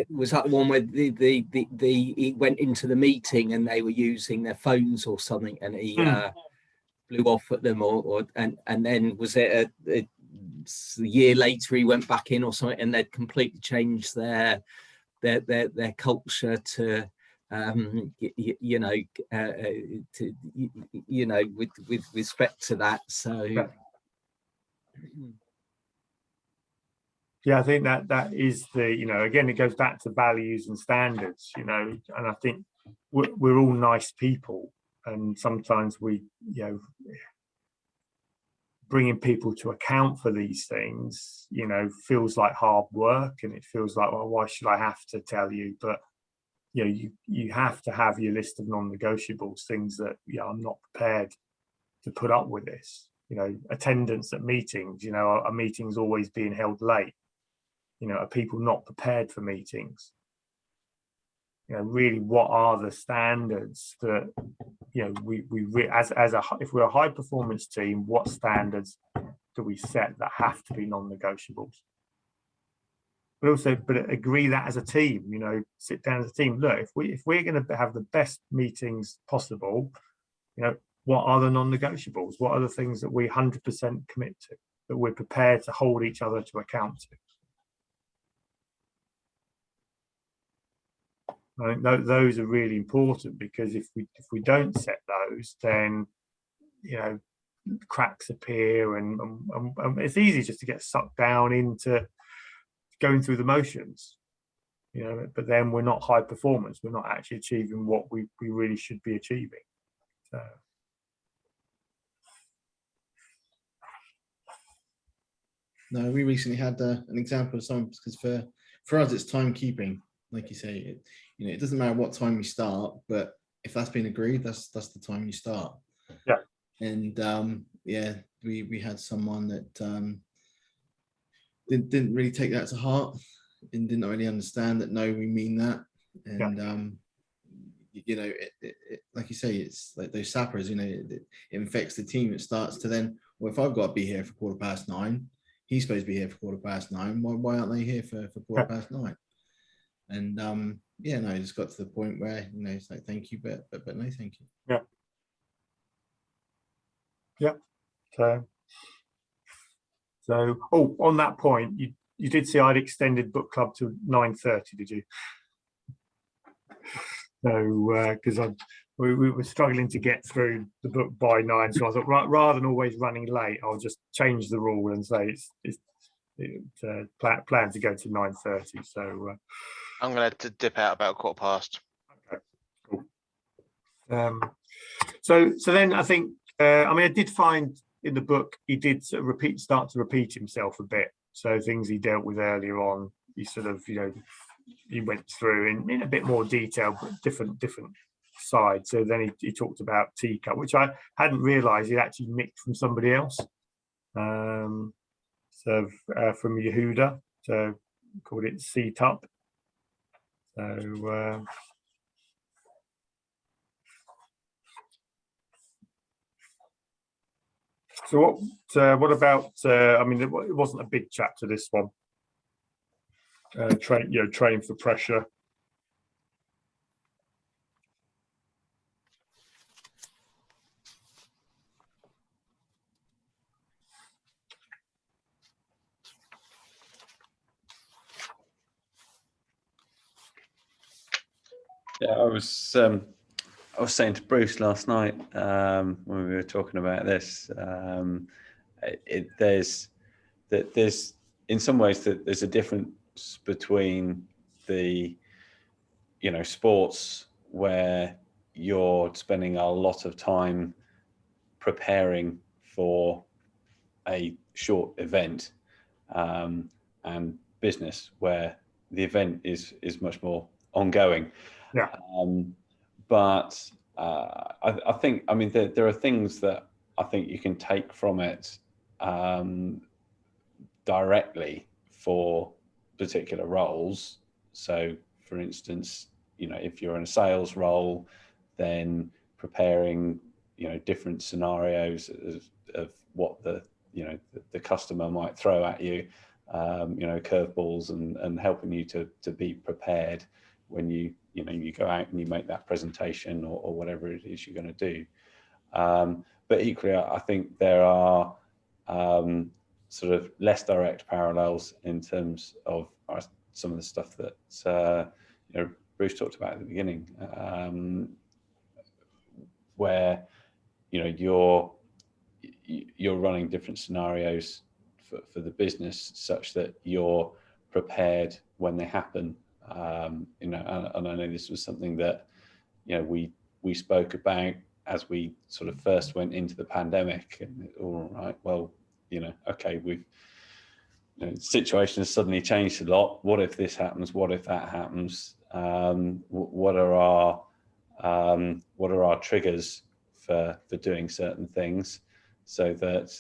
Was that the one where he went into the meeting and they were using their phones or something, and he blew off at them, and then was it a year later he went back in or something, and they'd completely changed their culture to with respect to that. So I think that is the, again, it goes back to values and standards, and I think we're all nice people, and sometimes we, bringing people to account for these things, feels like hard work, and it feels like, well, why should I have to tell you? But you have to have your list of non-negotiables, things that I'm not prepared to put up with this. Attendance at meetings. Are meetings always being held late? Are people not prepared for meetings? Really, what are the standards that if we're a high performance team, what standards do we set that have to be non-negotiables? But agree that as a team, sit down as a team. Look, if we're going to have the best meetings possible, what are the non-negotiables? What are the things that we 100% commit to, that we're prepared to hold each other to account to? I think those are really important, because if we don't set those, then cracks appear, and it's easy just to get sucked down into going through the motions, but then we're not high performance. We're not actually achieving what we really should be achieving. So. No, we recently had an example of some, because for us it's timekeeping. Like you say, it doesn't matter what time you start, but if that's been agreed, that's the time you start. Yeah. And we had someone that didn't really take that to heart, and didn't really understand that. No, we mean that. And like you say, it's like those sappers. It infects the team. It starts to then, well, if I've got to be here for 9:15, he's supposed to be here for 9:15. Why aren't they here for 9:15? And it just got to the point where it's like, thank you, but no thank you. Yeah. So on that point, you did see I'd extended book club to 9:30, did you? So because we were struggling to get through the book by 9, so I thought, rather than always running late, I'll just change the rule and say plan to go to 9:30. So I'm going to dip out about 15:15. Okay, cool. So then I think I did find in the book he did start to repeat himself a bit. So things he dealt with earlier on, he sort of he went through in a bit more detail, but different sides. So then he talked about teacup, which I hadn't realised he'd actually nicked from somebody else. From Yehuda, so called it Sept. So what about? It wasn't a big chapter, this one. Train for pressure. Yeah, I was saying to Bruce last night when we were talking about this. There's in some ways that there's a difference between the sports where you're spending a lot of time preparing for a short event, and business where the event is much more ongoing. Yeah. But I think there are things that I think you can take from it directly for particular roles. So for instance, if you're in a sales role, then preparing different scenarios of what the customer might throw at you, curveballs, and helping you to be prepared when you go out and you make that presentation or whatever it is you're going to do. But equally, I think there are sort of less direct parallels in terms of some of the stuff that Bruce talked about at the beginning, where you're running different scenarios for the business such that you're prepared when they happen. And I know this was something that we spoke about as we sort of first went into the pandemic. And all right, well, okay, the situation has suddenly changed a lot. What if this happens? What if that happens? What are our triggers for doing certain things, so that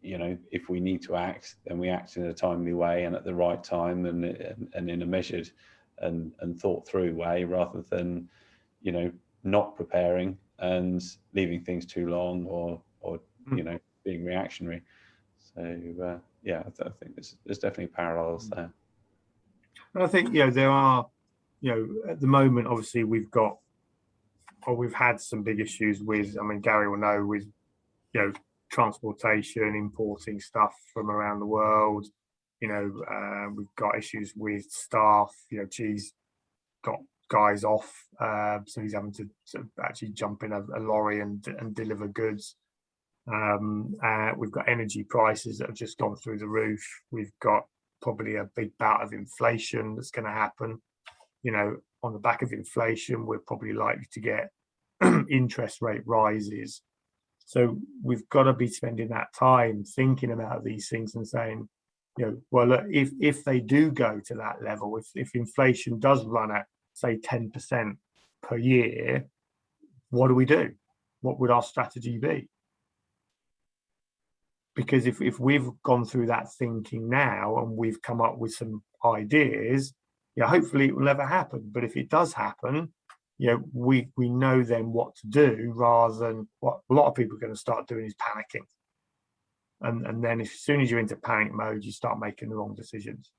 if we need to act, then we act in a timely way and at the right time, and in a measured and thought through way, rather than not preparing and leaving things too long, or being reactionary. So yeah, I think there's definitely parallels there. I think there are at the moment, obviously we've had some big issues with, I mean, Gary will know, with transportation, importing stuff from around the world. We've got issues with staff. G's got guys off, so he's having to actually jump in a lorry and deliver goods. We've got energy prices that have just gone through the roof. We've got probably a big bout of inflation that's going to happen. On the back of inflation, we're probably likely to get interest rate rises. So we've got to be spending that time thinking about these things and saying, well, look, if they do go to that level, if inflation does run at, say, 10% per year, what do we do? What would our strategy be? Because if we've gone through that thinking now and we've come up with some ideas, hopefully it will never happen. But if it does happen, we know then what to do, rather than what a lot of people are going to start doing is panicking. And then as soon as you're into panic mode, you start making the wrong decisions.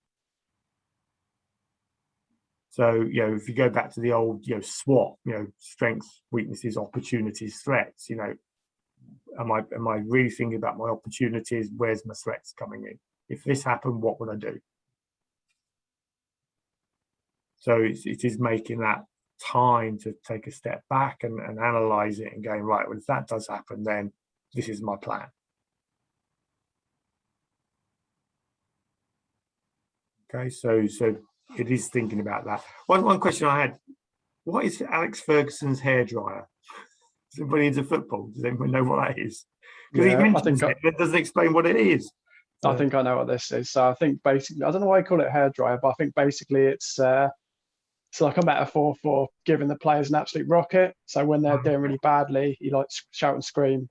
So, if you go back to the old, SWOT, strengths, weaknesses, opportunities, threats, am I really thinking about my opportunities? Where's my threats coming in? If this happened, what would I do? So it is making that time to take a step back and analyze it and going, right, well, if that does happen, then this is my plan. Okay, so it is thinking about that. One question I had: what is Alex Ferguson's hairdryer? Is anybody into football? Does anyone know what that is? Because he mentions it doesn't explain what it is. So. I think I know what this is. So I think basically, I don't know why I call it hairdryer, but I think basically it's like a metaphor for giving the players an absolute rocket. So when they're doing really badly, you like shout and scream.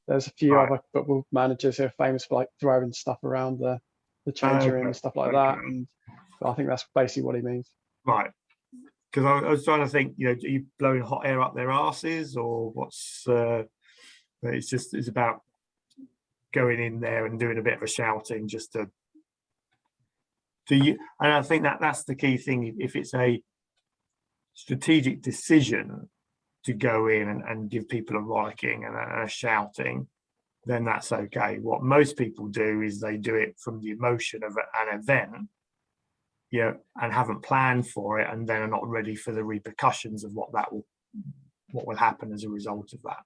There's a few other football managers who are famous for like throwing stuff around the changing room and stuff like that. And I think that's basically what he means. Right. Because I was trying to think, are you blowing hot air up their asses, or what's? It's about going in there and doing a bit of a shouting just to. And I think that's the key thing. If it's a strategic decision to go in and give people a rollicking and a shouting, then that's okay. What most people do is they do it from the emotion of an event, and haven't planned for it, and then are not ready for the repercussions of what will happen as a result of that.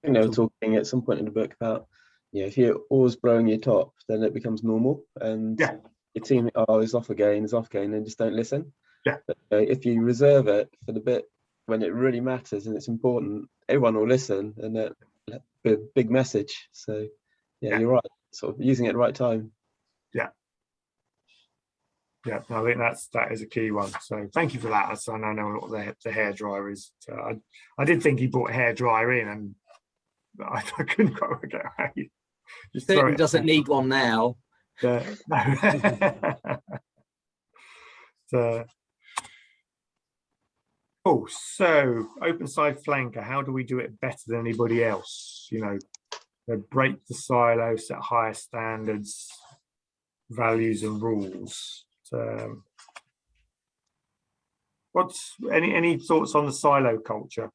I think they were talking at some point in the book about, if you're always blowing your top, then it becomes normal, and your team, is off again, and just don't listen. But, if you reserve it for the bit when it really matters and it's important, everyone will listen, and that'll be a big message. So you're right, sort of using it at the right time. I think that is a key one. So thank you for that. So I know what the hairdryer is. So I did think he brought a hairdryer in, and I couldn't quite work out how you just certainly doesn't need one now. No. So open side flanker, how do we do it better than anybody else? Break the silo, set higher standards, values and rules. What's any thoughts on the silo culture?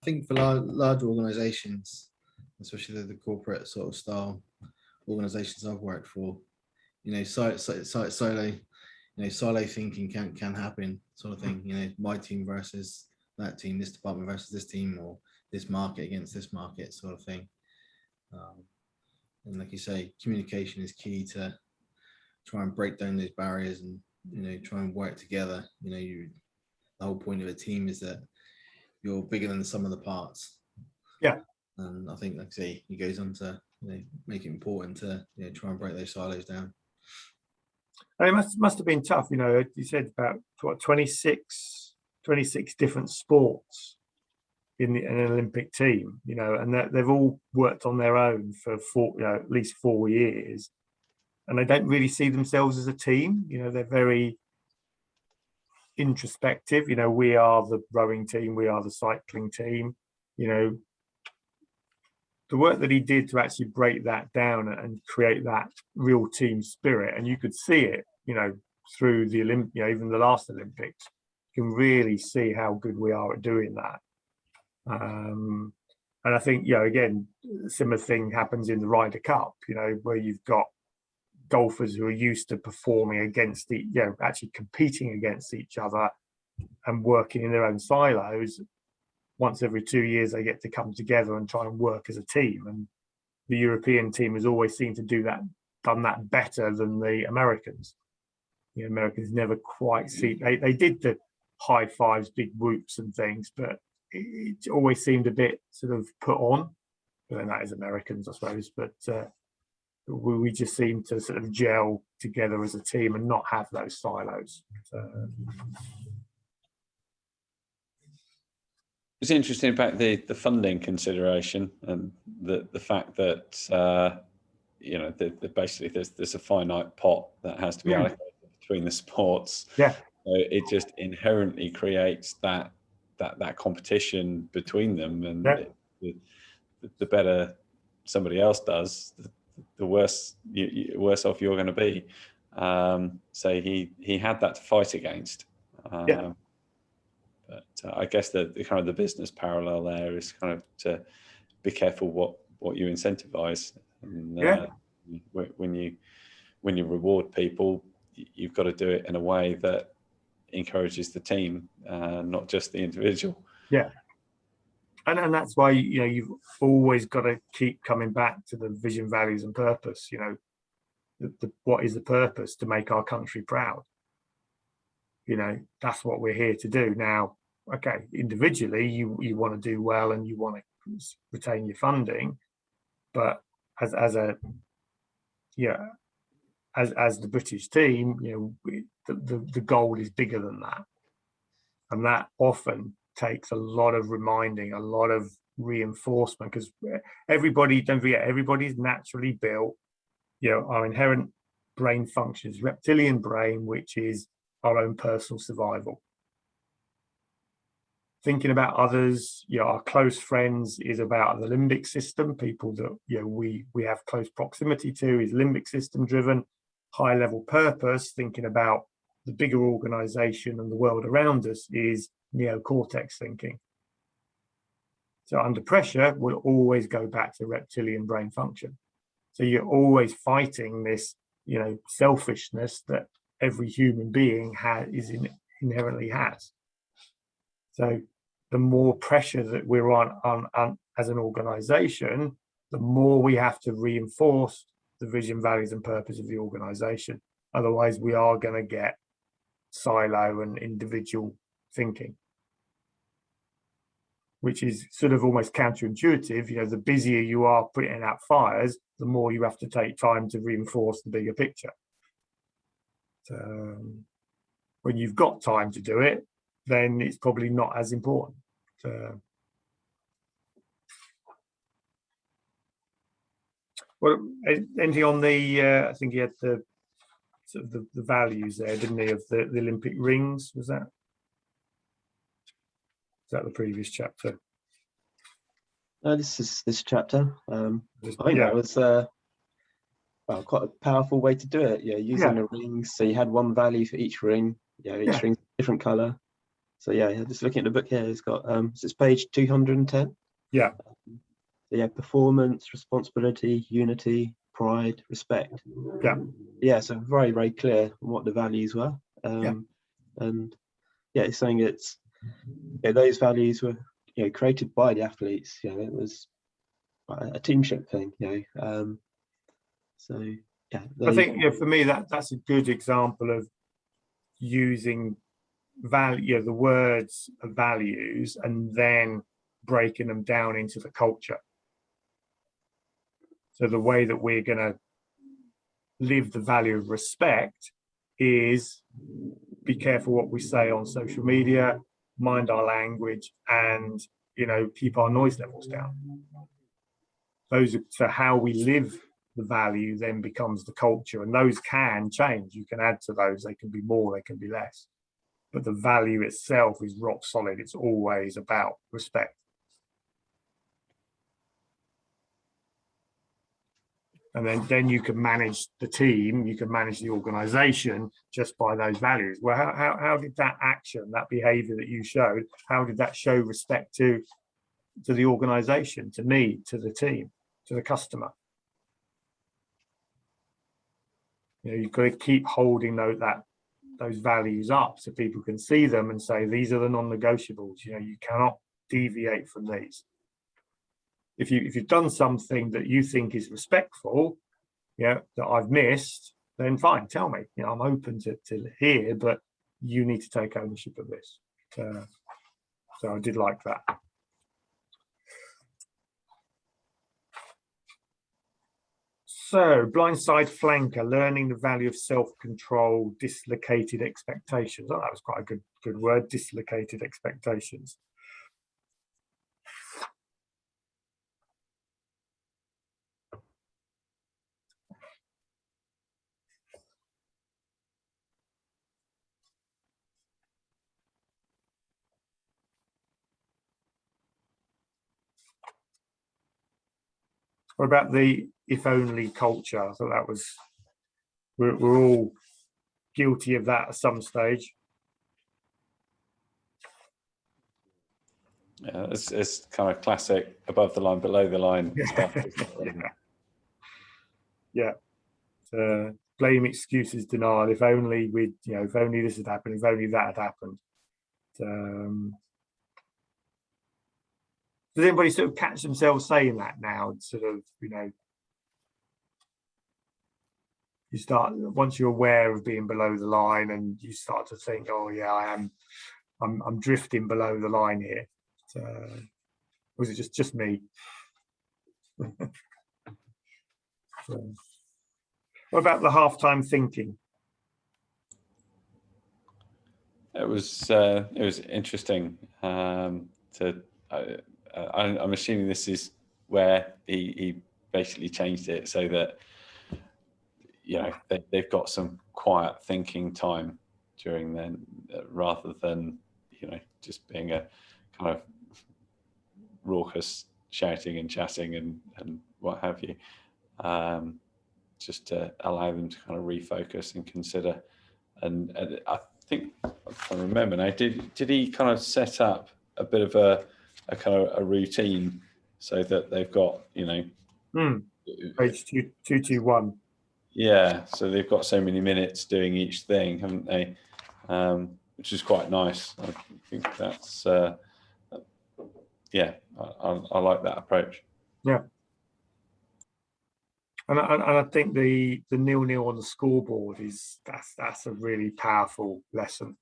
I think for large organizations, especially the corporate sort of style organizations I've worked for, silo thinking can happen, sort of thing. My team versus that team, this department versus this team, or this market against this market sort of thing. And like you say, communication is key to try and break down those barriers and, you know, try and work together. You know, the whole point of a team is that you're bigger than the sum of the parts. Yeah. And I think, like I say, he goes on to, you know, make it important to, you know, try and break those silos down. And it must have been tough, you know. You said about what 26 different sports in an Olympic team, you know, and they've all worked on their own for at least 4 years, and they don't really see themselves as a team. You know, they're very introspective. You know, we are the rowing team, we are the cycling team. You know, the work that he did to actually break that down and create that real team spirit, and you could see it, you know, through the even the last Olympics. You can really see how good we are at doing that. And I think, you know, again, a similar thing happens in the Ryder Cup, you know, where you've got golfers who are used to performing against actually competing against each other and working in their own silos. Once every 2 years, they get to come together and try and work as a team. And the European team has always seemed to done that better than the Americans. The Americans never quite they did the high fives, big whoops and things, but it always seemed a bit sort of put on. But then that is Americans, I suppose. But we just seem to sort of gel together as a team and not have those silos. It's interesting about the funding consideration and the fact that you know, basically there's a finite pot that has to be allocated between the sports. Yeah. So it just inherently creates that competition between them, and the better somebody else does, the worse off you're going to be. So he had that to fight against. But I guess the kind of the business parallel there is kind of to be careful what you incentivize. And, when you reward people, you've got to do it in a way that encourages the team, not just the individual. Yeah. And that's why, you know, you've always got to keep coming back to the vision, values and purpose. You know, what is the purpose? To make our country proud. You know, that's what we're here to do. Now, okay, individually, you want to do well and you want to retain your funding, but as the British team, you know, the goal is bigger than that, and that often takes a lot of reminding, a lot of reinforcement, because don't forget, everybody's naturally built. You know, our inherent brain functions, reptilian brain, which is our own personal survival. Thinking about others, you know, our close friends is about the limbic system. People that, you know, we have close proximity to is limbic system driven. High level purpose, thinking about the bigger organization and the world around us, is neocortex thinking. So under pressure, we'll always go back to reptilian brain function. So you're always fighting this, you know, selfishness that every human being inherently has. So the more pressure that we're on as an organization, the more we have to reinforce the vision, values and purpose of the organization. Otherwise, we are going to get silo and individual thinking, which is sort of almost counterintuitive. You know, the busier you are putting out fires, the more you have to take time to reinforce the bigger picture. When you've got time to do it, then it's probably not as important. Well, anything on the? I think he had the sort of the values there, didn't he? Of the Olympic rings, was that the previous chapter? No, this is this chapter. I think that was quite a powerful way to do it. Yeah, using the rings. So you had one value for each ring. Yeah, each ring's a different color. So yeah, just looking at the book here, it's got it's page 210. Yeah. Yeah, performance, responsibility, unity, pride, respect. Yeah. Yeah, so very, very clear on what the values were. And yeah, it's saying those values were created by the athletes. It was a teamship thing. So yeah, I think for me that's a good example of using value, the words of values, and then breaking them down into the culture. So the way that we're going to live the value of respect is be careful what we say on social media, mind our language, and keep our noise levels down. Those are, so how we live the value then becomes the culture, and those can change. You can add to those, they can be more, they can be less, but the value itself is rock solid. It's always about respect. And then you can manage the team, you can manage the organization just by those values. Well, how did that action, that behavior that you showed, how did that show respect to the organization, to me, to the team, to the customer? You've got to keep holding those values up so people can see them and say, these are the non-negotiables. You cannot deviate from these. If you've done something that you think is respectful, that I've missed, then fine, tell me. I'm open to hear, but you need to take ownership of this. So I did like that. So, blindside flanker, learning the value of self-control, dislocated expectations. Oh, that was quite a good word, dislocated expectations. What about the if only culture? I thought that was, we're all guilty of that at some stage. Yeah, it's kind of classic above the line, below the line stuff. Yeah. Blame, excuses, denial. If only we'd, if only this had happened, if only that had happened. Does anybody sort of catch themselves saying that now? Sort of, you start, once you're aware of being below the line, and you start to think, oh yeah, I'm drifting below the line here. Was it just me? What about the halftime thinking? It was interesting. I'm assuming this is where he basically changed it so that they've got some quiet thinking time during then, rather than just being a kind of raucous shouting and chatting and what have you. Just to allow them to kind of refocus and consider. And I think I can't remember now. Did he kind of set up a bit of a kind of a routine so that they've got page 221. Yeah, so they've got so many minutes doing each thing, haven't they? Which is quite nice. I think that's I like that approach. Yeah. And I think the 0-0 on the scoreboard that's a really powerful lesson.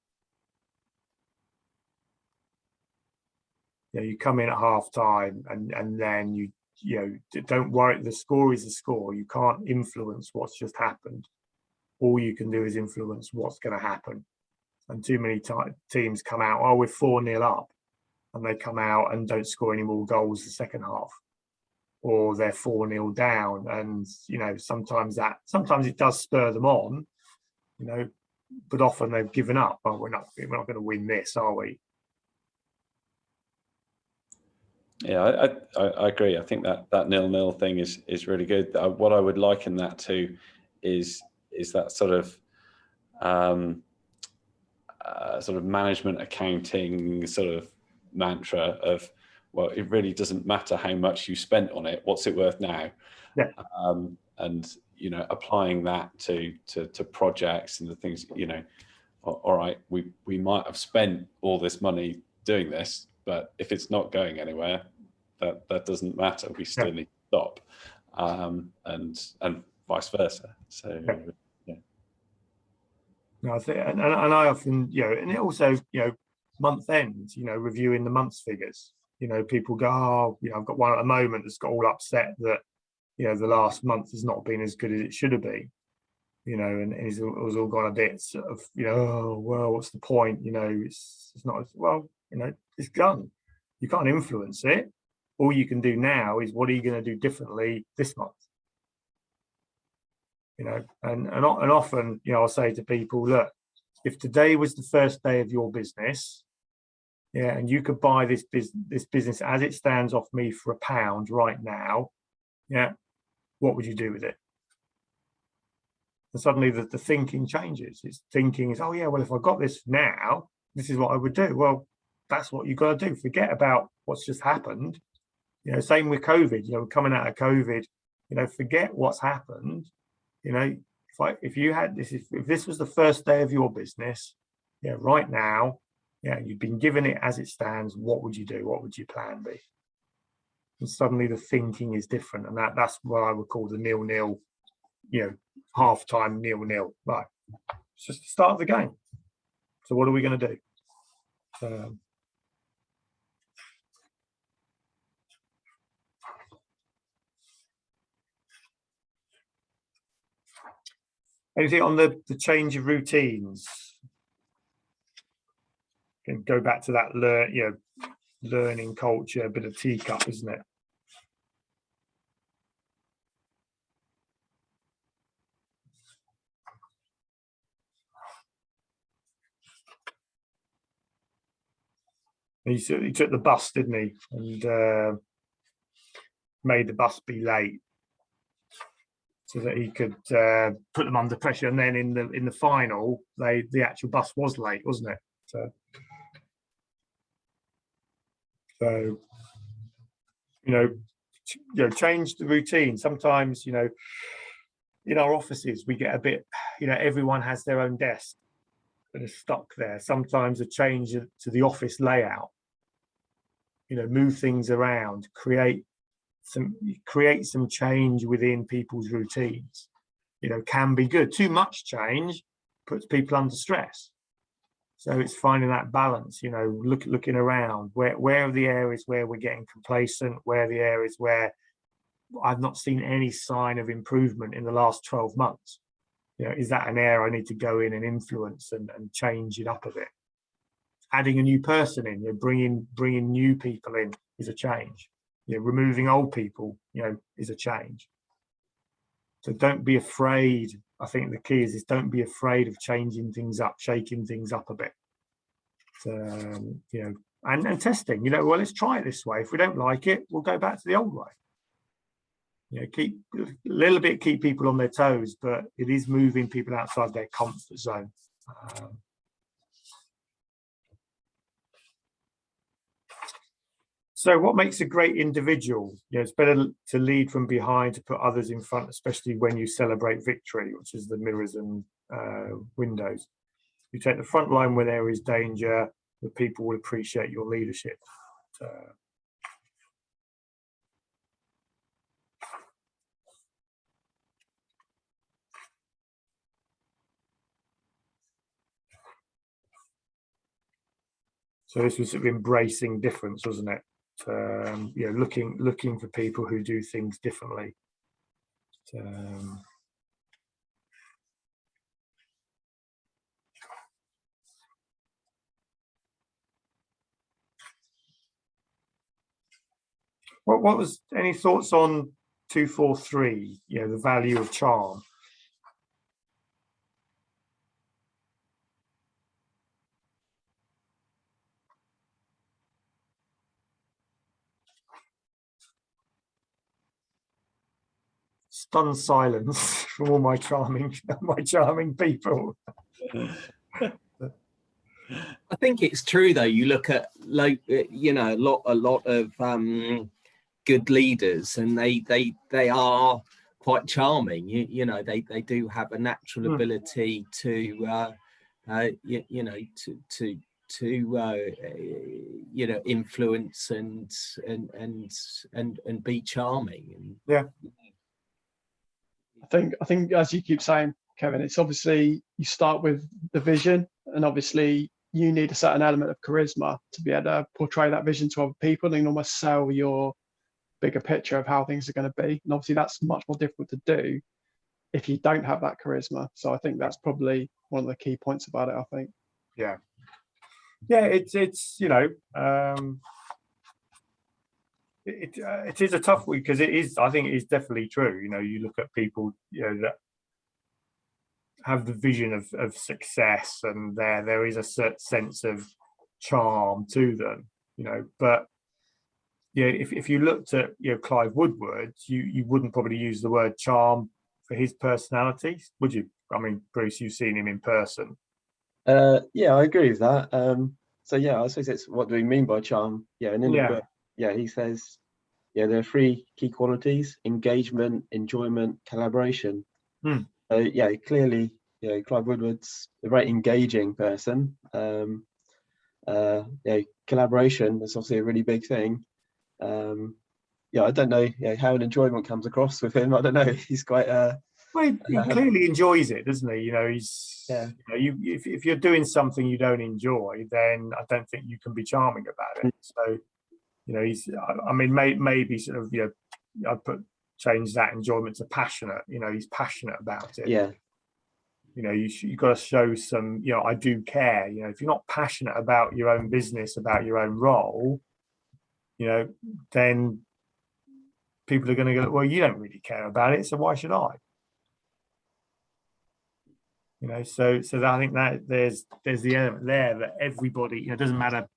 You come in at half time and then you don't worry, the score is the score. You can't influence what's just happened. All you can do is influence what's going to happen. And too many teams come out, oh, we're 4-0 up, and they come out and don't score any more goals the second half, or they're 4-0 down. And sometimes it does spur them on, but often they've given up. Oh, we're not going to win this, are we? Yeah, I agree. I think that 0-0 thing is really good. What I would liken that to is that sort of management accounting sort of mantra of, well, it really doesn't matter how much you spent on it. What's it worth now? Yeah. And applying that to projects and the things. All right, we might have spent all this money doing this, but if it's not going anywhere, that doesn't matter. We still need to stop, and vice versa. So yeah. No, I think, and I often, and it also, month end, reviewing the month's figures. People go, oh, I've got one at the moment that's got all upset that, the last month has not been as good as it should have been. And it's all gone a bit sort of, oh, well, what's the point? It's not as well, it's done. You can't influence it. All you can do now is, what are you going to do differently this month? And often, I'll say to people, look, if today was the first day of your business, and you could buy this business as it stands off me for £1 right now, what would you do with it? And suddenly the thinking changes. It's thinking is, oh yeah, well, if I got this now, this is what I would do. Well, that's what you've got to do. Forget about what's just happened. Same with COVID. Coming out of COVID, forget what's happened. If this was the first day of your business, right now, you've been given it as it stands, what would you do? What would your plan be? And suddenly the thinking is different, and that's what I would call the 0-0, half-time 0-0. Right, it's just the start of the game. So what are we going to do? Anything on the change of routines? Can go back to that learning culture, a bit of teacup, isn't it? He took the bus, didn't he? And made the bus be late, so that he could put them under pressure. And then in the final, the actual bus was late, wasn't it? So change the routine. Sometimes, in our offices, we get a bit, everyone has their own desk that is stuck there. Sometimes a change to the office layout, move things around, create some change within people's routines, can be good. Too much change puts people under stress. So it's finding that balance, looking around, where are the areas where we're getting complacent, where are the areas where I've not seen any sign of improvement in the last 12 months. Is that an area I need to go in and influence and change it up a bit? Adding a new person in, bringing new people in is a change. Removing old people, is a change. So don't be afraid. I think the key is don't be afraid of changing things up, shaking things up a bit. And testing. Well, let's try it this way. If we don't like it, we'll go back to the old way. Keep a little bit, keep people on their toes, but it is moving people outside their comfort zone. So what makes a great individual? It's better to lead from behind, to put others in front, especially when you celebrate victory, which is the mirrors and windows. You take the front line where there is danger, the people will appreciate your leadership. So this was sort of embracing difference, wasn't it? Looking for people who do things differently. What was any thoughts on 243? The value of charm. Stunned silence from all my charming people. I think it's true though. You look at a lot of good leaders, and they are quite charming. They to do have a natural ability to you know, influence and be charming. And yeah, I think as you keep saying, Kevin, it's obviously you start with the vision, and obviously you need a certain element of charisma to be able to portray that vision to other people and almost sell your bigger picture of how things are going to be. And obviously that's much more difficult to do if you don't have that charisma. So I think that's probably one of the key points about it, I think. yeah, it's you know, it is a tough one, because it is, I think it is definitely true. You know, you look at people, you know, that have the vision of success, and there is a certain sense of charm to them, you know. But yeah, if you looked at, you know, Clive Woodward, you wouldn't probably use the word charm for his personality, would you? I mean, Bruce, you've seen him in person. Yeah, I agree with that. So yeah, I suppose it's what do we mean by charm? Yeah, and in the book, yeah, he says, yeah, there are 3 key qualities: engagement, enjoyment, collaboration. Yeah, clearly, you know, Clive Woodward's a very engaging person. Yeah, collaboration is obviously a really big thing. Yeah, I don't know, you know, how an enjoyment comes across with him. I don't know. He's quite well, he clearly enjoys it, doesn't he? You know, he's, yeah. You know, if you're doing something you don't enjoy, then I don't think you can be charming about it. So, you know, he's, I mean, maybe sort of, you know, I'd change that enjoyment to passionate. You know, he's passionate about it. Yeah. You know, you've got to show some, you know, I do care. You know, if you're not passionate about your own business, about your own role, you know, then people are going to go, well, you don't really care about it, so why should I? You know, so I think that there's the element there that everybody, you know, it doesn't matter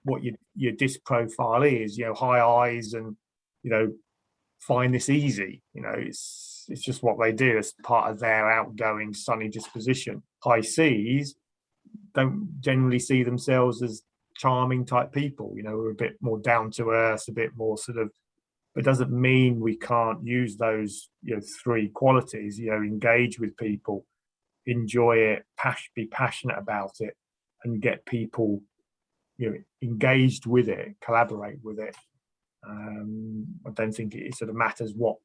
what your disc profile is, you know, high eyes and, you know, find this easy, you know, it's just what they do as part of their outgoing sunny disposition. High Cs don't generally see themselves as charming type people, you know, we're a bit more down to earth, a bit more sort of, but doesn't mean we can't use those, you know, 3 qualities, you know, engage with people, enjoy it, be passionate about it, and get people, you know, engaged with it, collaborate with it. I don't think it sort of matters what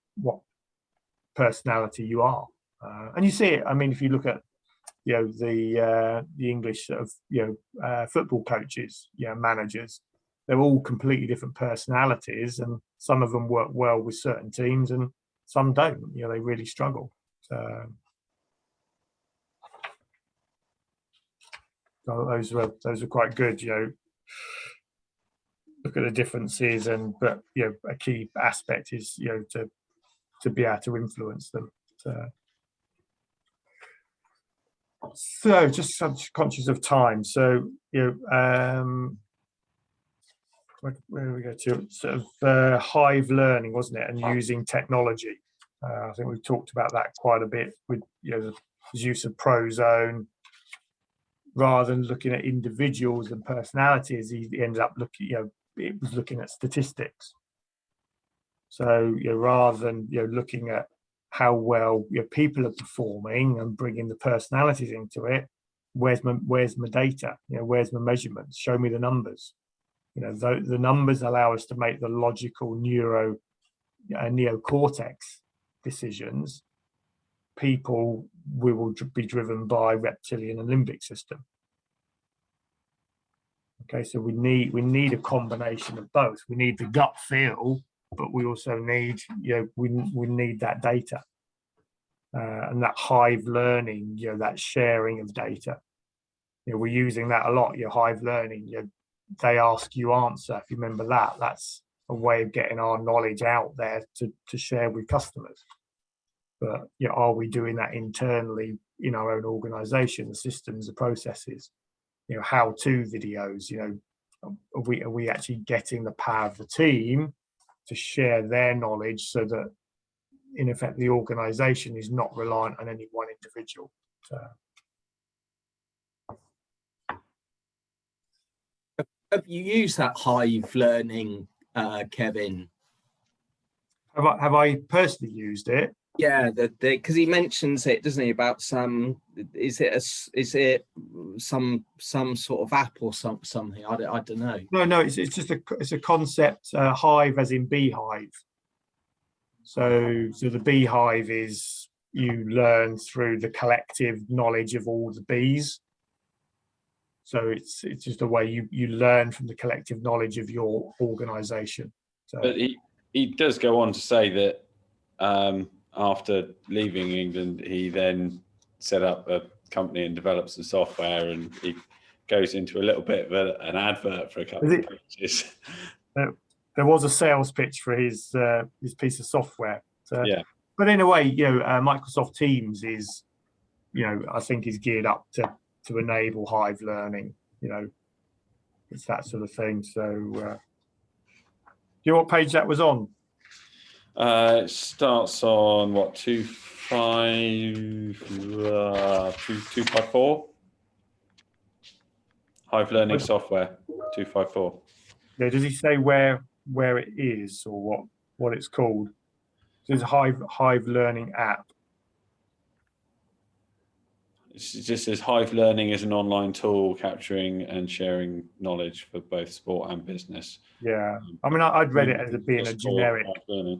personality you are, and you see it. I mean, if you look at, you know, the English sort of, you know, football coaches, you know, managers, they're all completely different personalities, and some of them work well with certain teams, and some don't. You know, they really struggle. So those are quite good. You know, look at the differences, but you know, a key aspect is, you know, to be able to influence them. So just conscious of time. So, you know, where do we go to? Sort of hive learning, wasn't it? And using technology. I think we've talked about that quite a bit with, you know, the use of Prozone. Rather than looking at individuals and personalities, he ended up looking, you know, it was looking at statistics. So, you know, rather than, you know, looking at how well, you know, people are performing and bringing the personalities into it, where's my data? You know, where's my measurements? Show me the numbers. You know, the numbers allow us to make the logical neocortex decisions. People, we will be driven by reptilian and limbic system. Okay, so we need a combination of both. We need the gut feel, but we also need, you know, we need that data, and that hive learning, you know, that sharing of data. You know, we're using that a lot. Your hive learning, you know, they ask, you answer. If you remember that, that's a way of getting our knowledge out there to share with customers. But, you know, are we doing that internally in our own organization, the systems, the processes, you know, how-to videos, you know, are we actually getting the power of the team to share their knowledge so that, in effect, the organization is not reliant on any one individual? So. Have you used that hive learning, Kevin? Have I personally used it? Yeah, because he mentions it, doesn't he? About some, is it some sort of app or something? I don't know. No, it's just a concept. Hive as in beehive. So the beehive is, you learn through the collective knowledge of all the bees. So it's just a way you learn from the collective knowledge of your organisation. So, but he does go on to say that after leaving England, he then set up a company and developed some software, and he goes into a little bit of an advert for a couple of pages. There was a sales pitch for his piece of software. So, yeah. But in a way, Microsoft Teams is, I think is geared up to enable Hive learning. It's that sort of thing. So, do you know what page that was on? It starts on what, 254. Hive learning software 254. Yeah, does he say where it is or what it's called? There's a Hive learning app. It just says Hive learning is an online tool capturing and sharing knowledge for both sport and business. Yeah, I mean, I'd read it as being a generic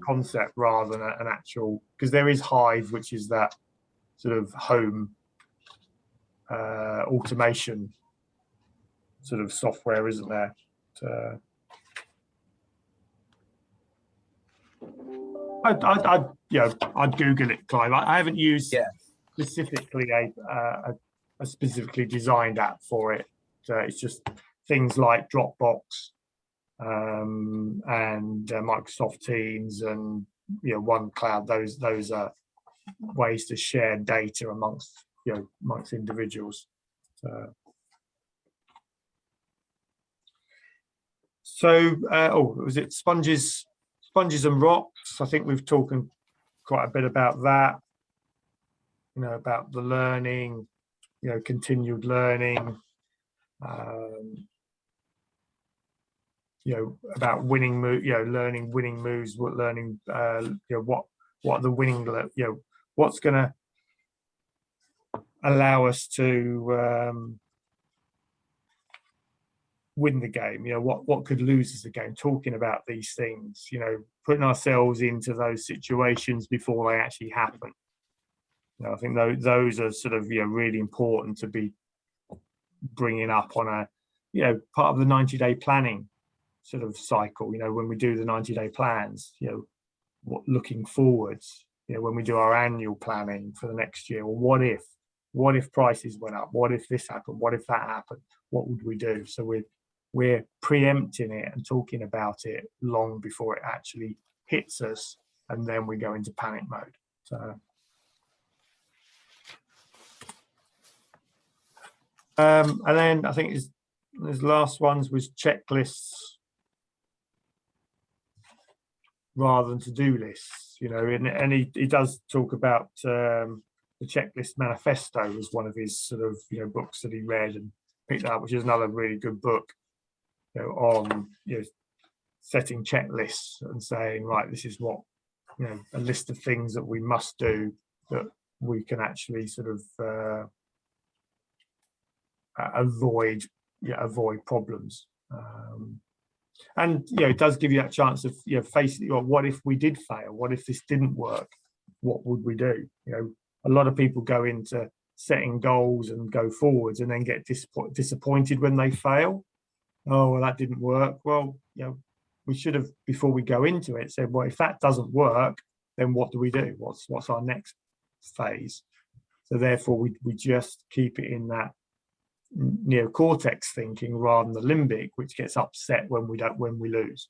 concept rather than an actual, because there is Hive, which is that sort of home automation sort of software, isn't there? I'd Google it, Clive. I haven't used specifically a specifically designed app for it. It's just things like Dropbox and Microsoft Teams and OneCloud. Those are ways to share data amongst individuals. Was it sponges and rocks? I think we've talked quite a bit about that. About the learning, continued learning. About winning learning winning moves. Learning, what are the winning, what's going to allow us to win the game, what could lose us the game, talking about these things, putting ourselves into those situations before they actually happen. I think those are sort of really important to be bringing up on a part of the 90-day planning sort of cycle. When we do the 90-day plans, looking forwards, when we do our annual planning for the next year, well, what if prices went up, what if this happened, what if that happened, what would we do? So we're preempting it and talking about it long before it actually hits us, and then we go into panic mode. So and then I think his last ones was checklists rather than to-do lists, and he does talk about the Checklist Manifesto was one of his sort of books that he read and picked up, which is another really good book on setting checklists and saying, right, this is what a list of things that we must do that we can actually sort of avoid problems. And it does give you that chance of facing, what if we did fail? What if this didn't work? What would we do? A lot of people go into setting goals and go forwards and then get disappointed when they fail. Oh, well, that didn't work. Well, we should have, before we go into it, said, well, if that doesn't work, then what do we do? What's our next phase? So therefore, we just keep it in that neocortex thinking rather than the limbic, which gets upset when we lose.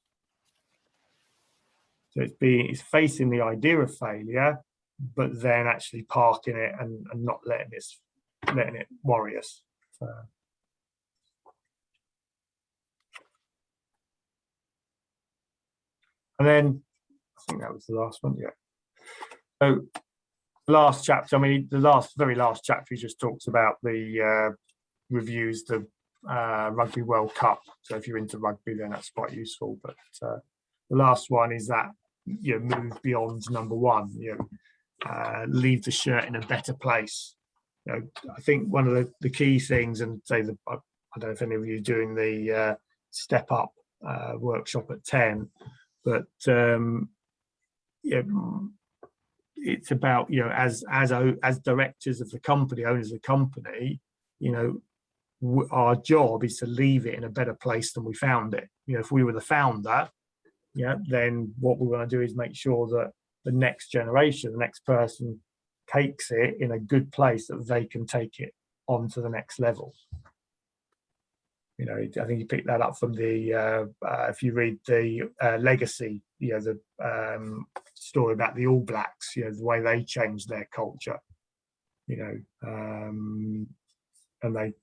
So it's facing the idea of failure, but then actually parking it and not letting it worry us. So. And then I think that was the last one. Yeah. So last chapter. I mean, very last chapter, he just talks about the reviews the Rugby World Cup. So if you're into rugby, then that's quite useful. But the last one is that move beyond number one. leave the shirt in a better place. You know, I think one of the key things, and say I don't know if any of you are doing the Step Up workshop at 10, but yeah, it's about, you know, as directors of the company, owners of the company, you know, our job is to leave it in a better place than we found it. You know, if we were the founder, yeah, then what we want to do is make sure that the next generation, the next person, takes it in a good place that they can take it on to the next level. You know, I think you picked that up from the if you read the Legacy, you know, the story about the All Blacks, you know, the way they changed their culture, you know, and they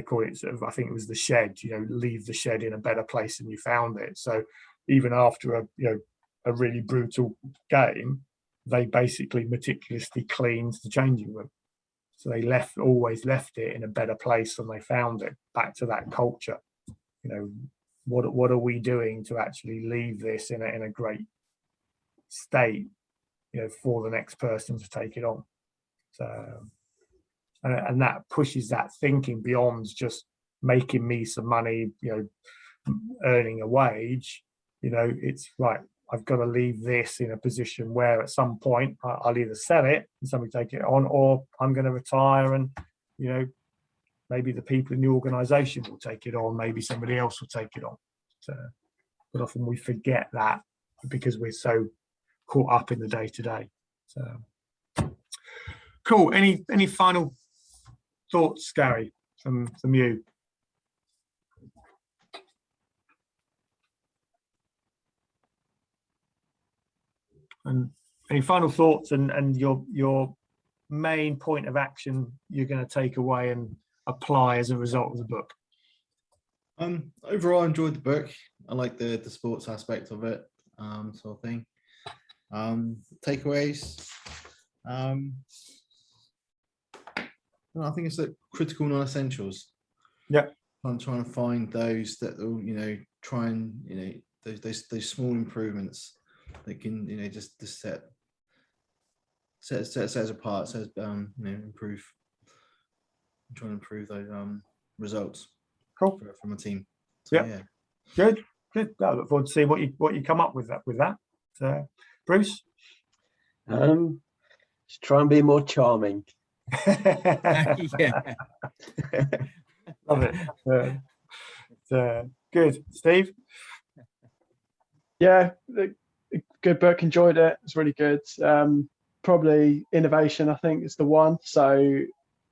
call it sort of, I think it was the shed, you know, leave the shed in a better place than you found it. So even after a really brutal game, they basically meticulously cleaned the changing room. So they always left it in a better place than they found it, back to that culture. You know, what are we doing to actually leave this in a great state, you know, for the next person to take it on. So, and that pushes that thinking beyond just making me some money, you know, earning a wage. You know, it's right, I've got to leave this in a position where at some point I'll either sell it and somebody take it on, or I'm going to retire and, you know, maybe the people in the organization will take it on, maybe somebody else will take it on. So, but often we forget that because we're so caught up in the day to day. So cool. Any final thoughts, Gary, from you? And any final thoughts and your main point of action you're going to take away and apply as a result of the book? Overall, I enjoyed the book. I like the sports aspect of it, sort of thing. Takeaways. I think it's like critical non-essentials. Yeah. I'm trying to find those that will, you know, try and, you know, those small improvements that can, you know, just set us apart, you know, improve, try and improve those results. Cool. From a team. So, yeah. Good. I look forward to seeing what you come up with that. So, Bruce, just try and be more charming. Yeah. Love it. Good. Steve? Yeah, good book, enjoyed it. It's really good. Probably innovation, I think, is the one. So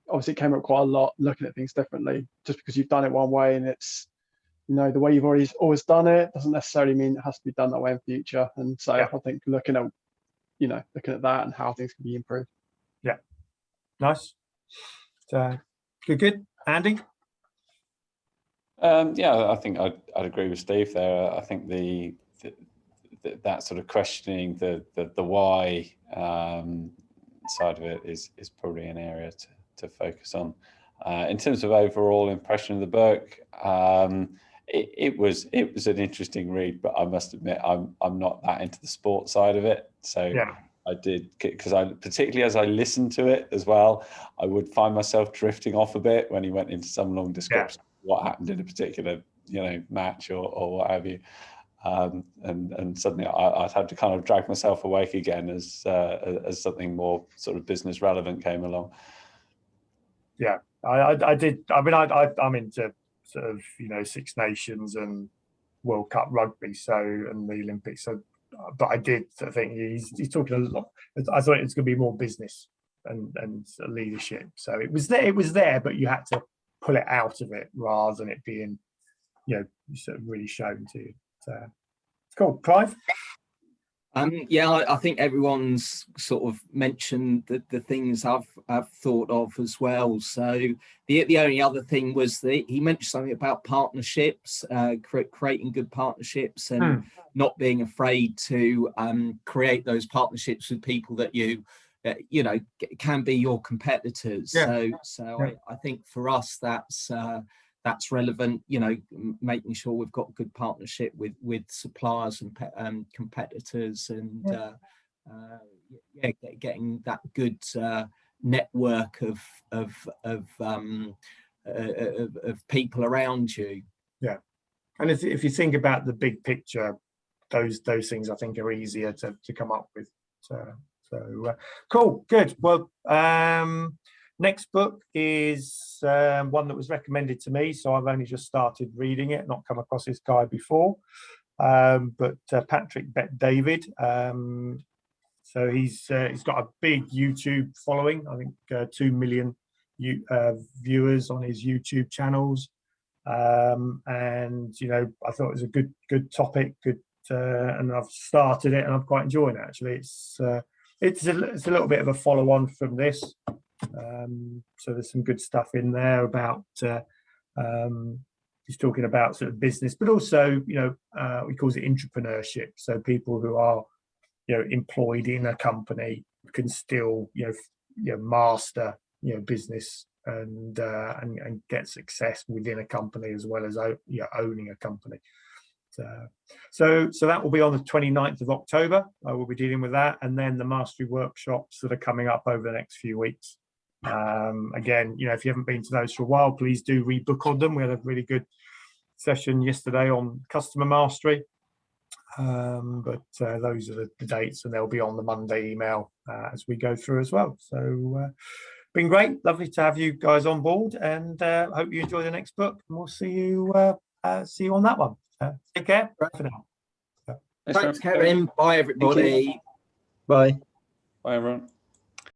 obviously it came up quite a lot, looking at things differently. Just because you've done it one way and it's, you know, the way you've always done it doesn't necessarily mean it has to be done that way in future. And so I think looking at that and how things can be improved. Yeah. Nice. So good. Andy? Yeah, I think I'd agree with Steve there. I think that sort of questioning the why side of it is probably an area to focus on. In terms of overall impression of the book, it was an interesting read, but I must admit I'm not that into the sports side of it. So yeah. I did, because particularly as I listened to it as well, I would find myself drifting off a bit when he went into some long description of what happened in a particular, you know, match or what have you. And suddenly I'd have to kind of drag myself awake again as something more sort of business relevant came along. Yeah, I did. I mean, I'm into sort of, you know, Six Nations and World Cup rugby, so, and the Olympics. So, but I did think he's talking a lot. I thought it was going to be more business and leadership. So it was there, but you had to pull it out of it rather than it being, you know, sort of really shown to you. So cool. Clive? Yeah, I think everyone's sort of mentioned the things I've thought of as well. So the only other thing was that he mentioned something about partnerships, creating good partnerships and not being afraid to create those partnerships with people that you know can be your competitors. Yeah. So I think for us that's relevant, you know, making sure we've got good partnership with suppliers and competitors, and getting that good network of people around you. Yeah, and if you think about the big picture, those things I think are easier to come up with. So cool, good. Well, next book is one that was recommended to me, so I've only just started reading it, not come across this guy before, but Patrick Bet-David. So he's got a big YouTube following. I think 2 million viewers on his YouTube channels, and I thought it was a good topic, and I've started it and I'm quite enjoying it actually. It's a little bit of a follow on from this, so there's some good stuff in there about he's talking about sort of business, but also he calls it entrepreneurship, so people who are employed in a company can still master business and get success within a company as well as owning a company. So that will be on the 29th of October. I will be dealing with that, and then the mastery workshops that are coming up over the next few weeks. Again, if you haven't been to those for a while, please do rebook on them. We had a really good session yesterday on customer mastery, but those are the dates, and they'll be on the Monday email as we go through as well. So been great, lovely to have you guys on board, and hope you enjoy the next book, and we'll see you on that one. Take care. Bye for now. Thanks, Kevin. Bye, everybody. Bye. Bye, everyone.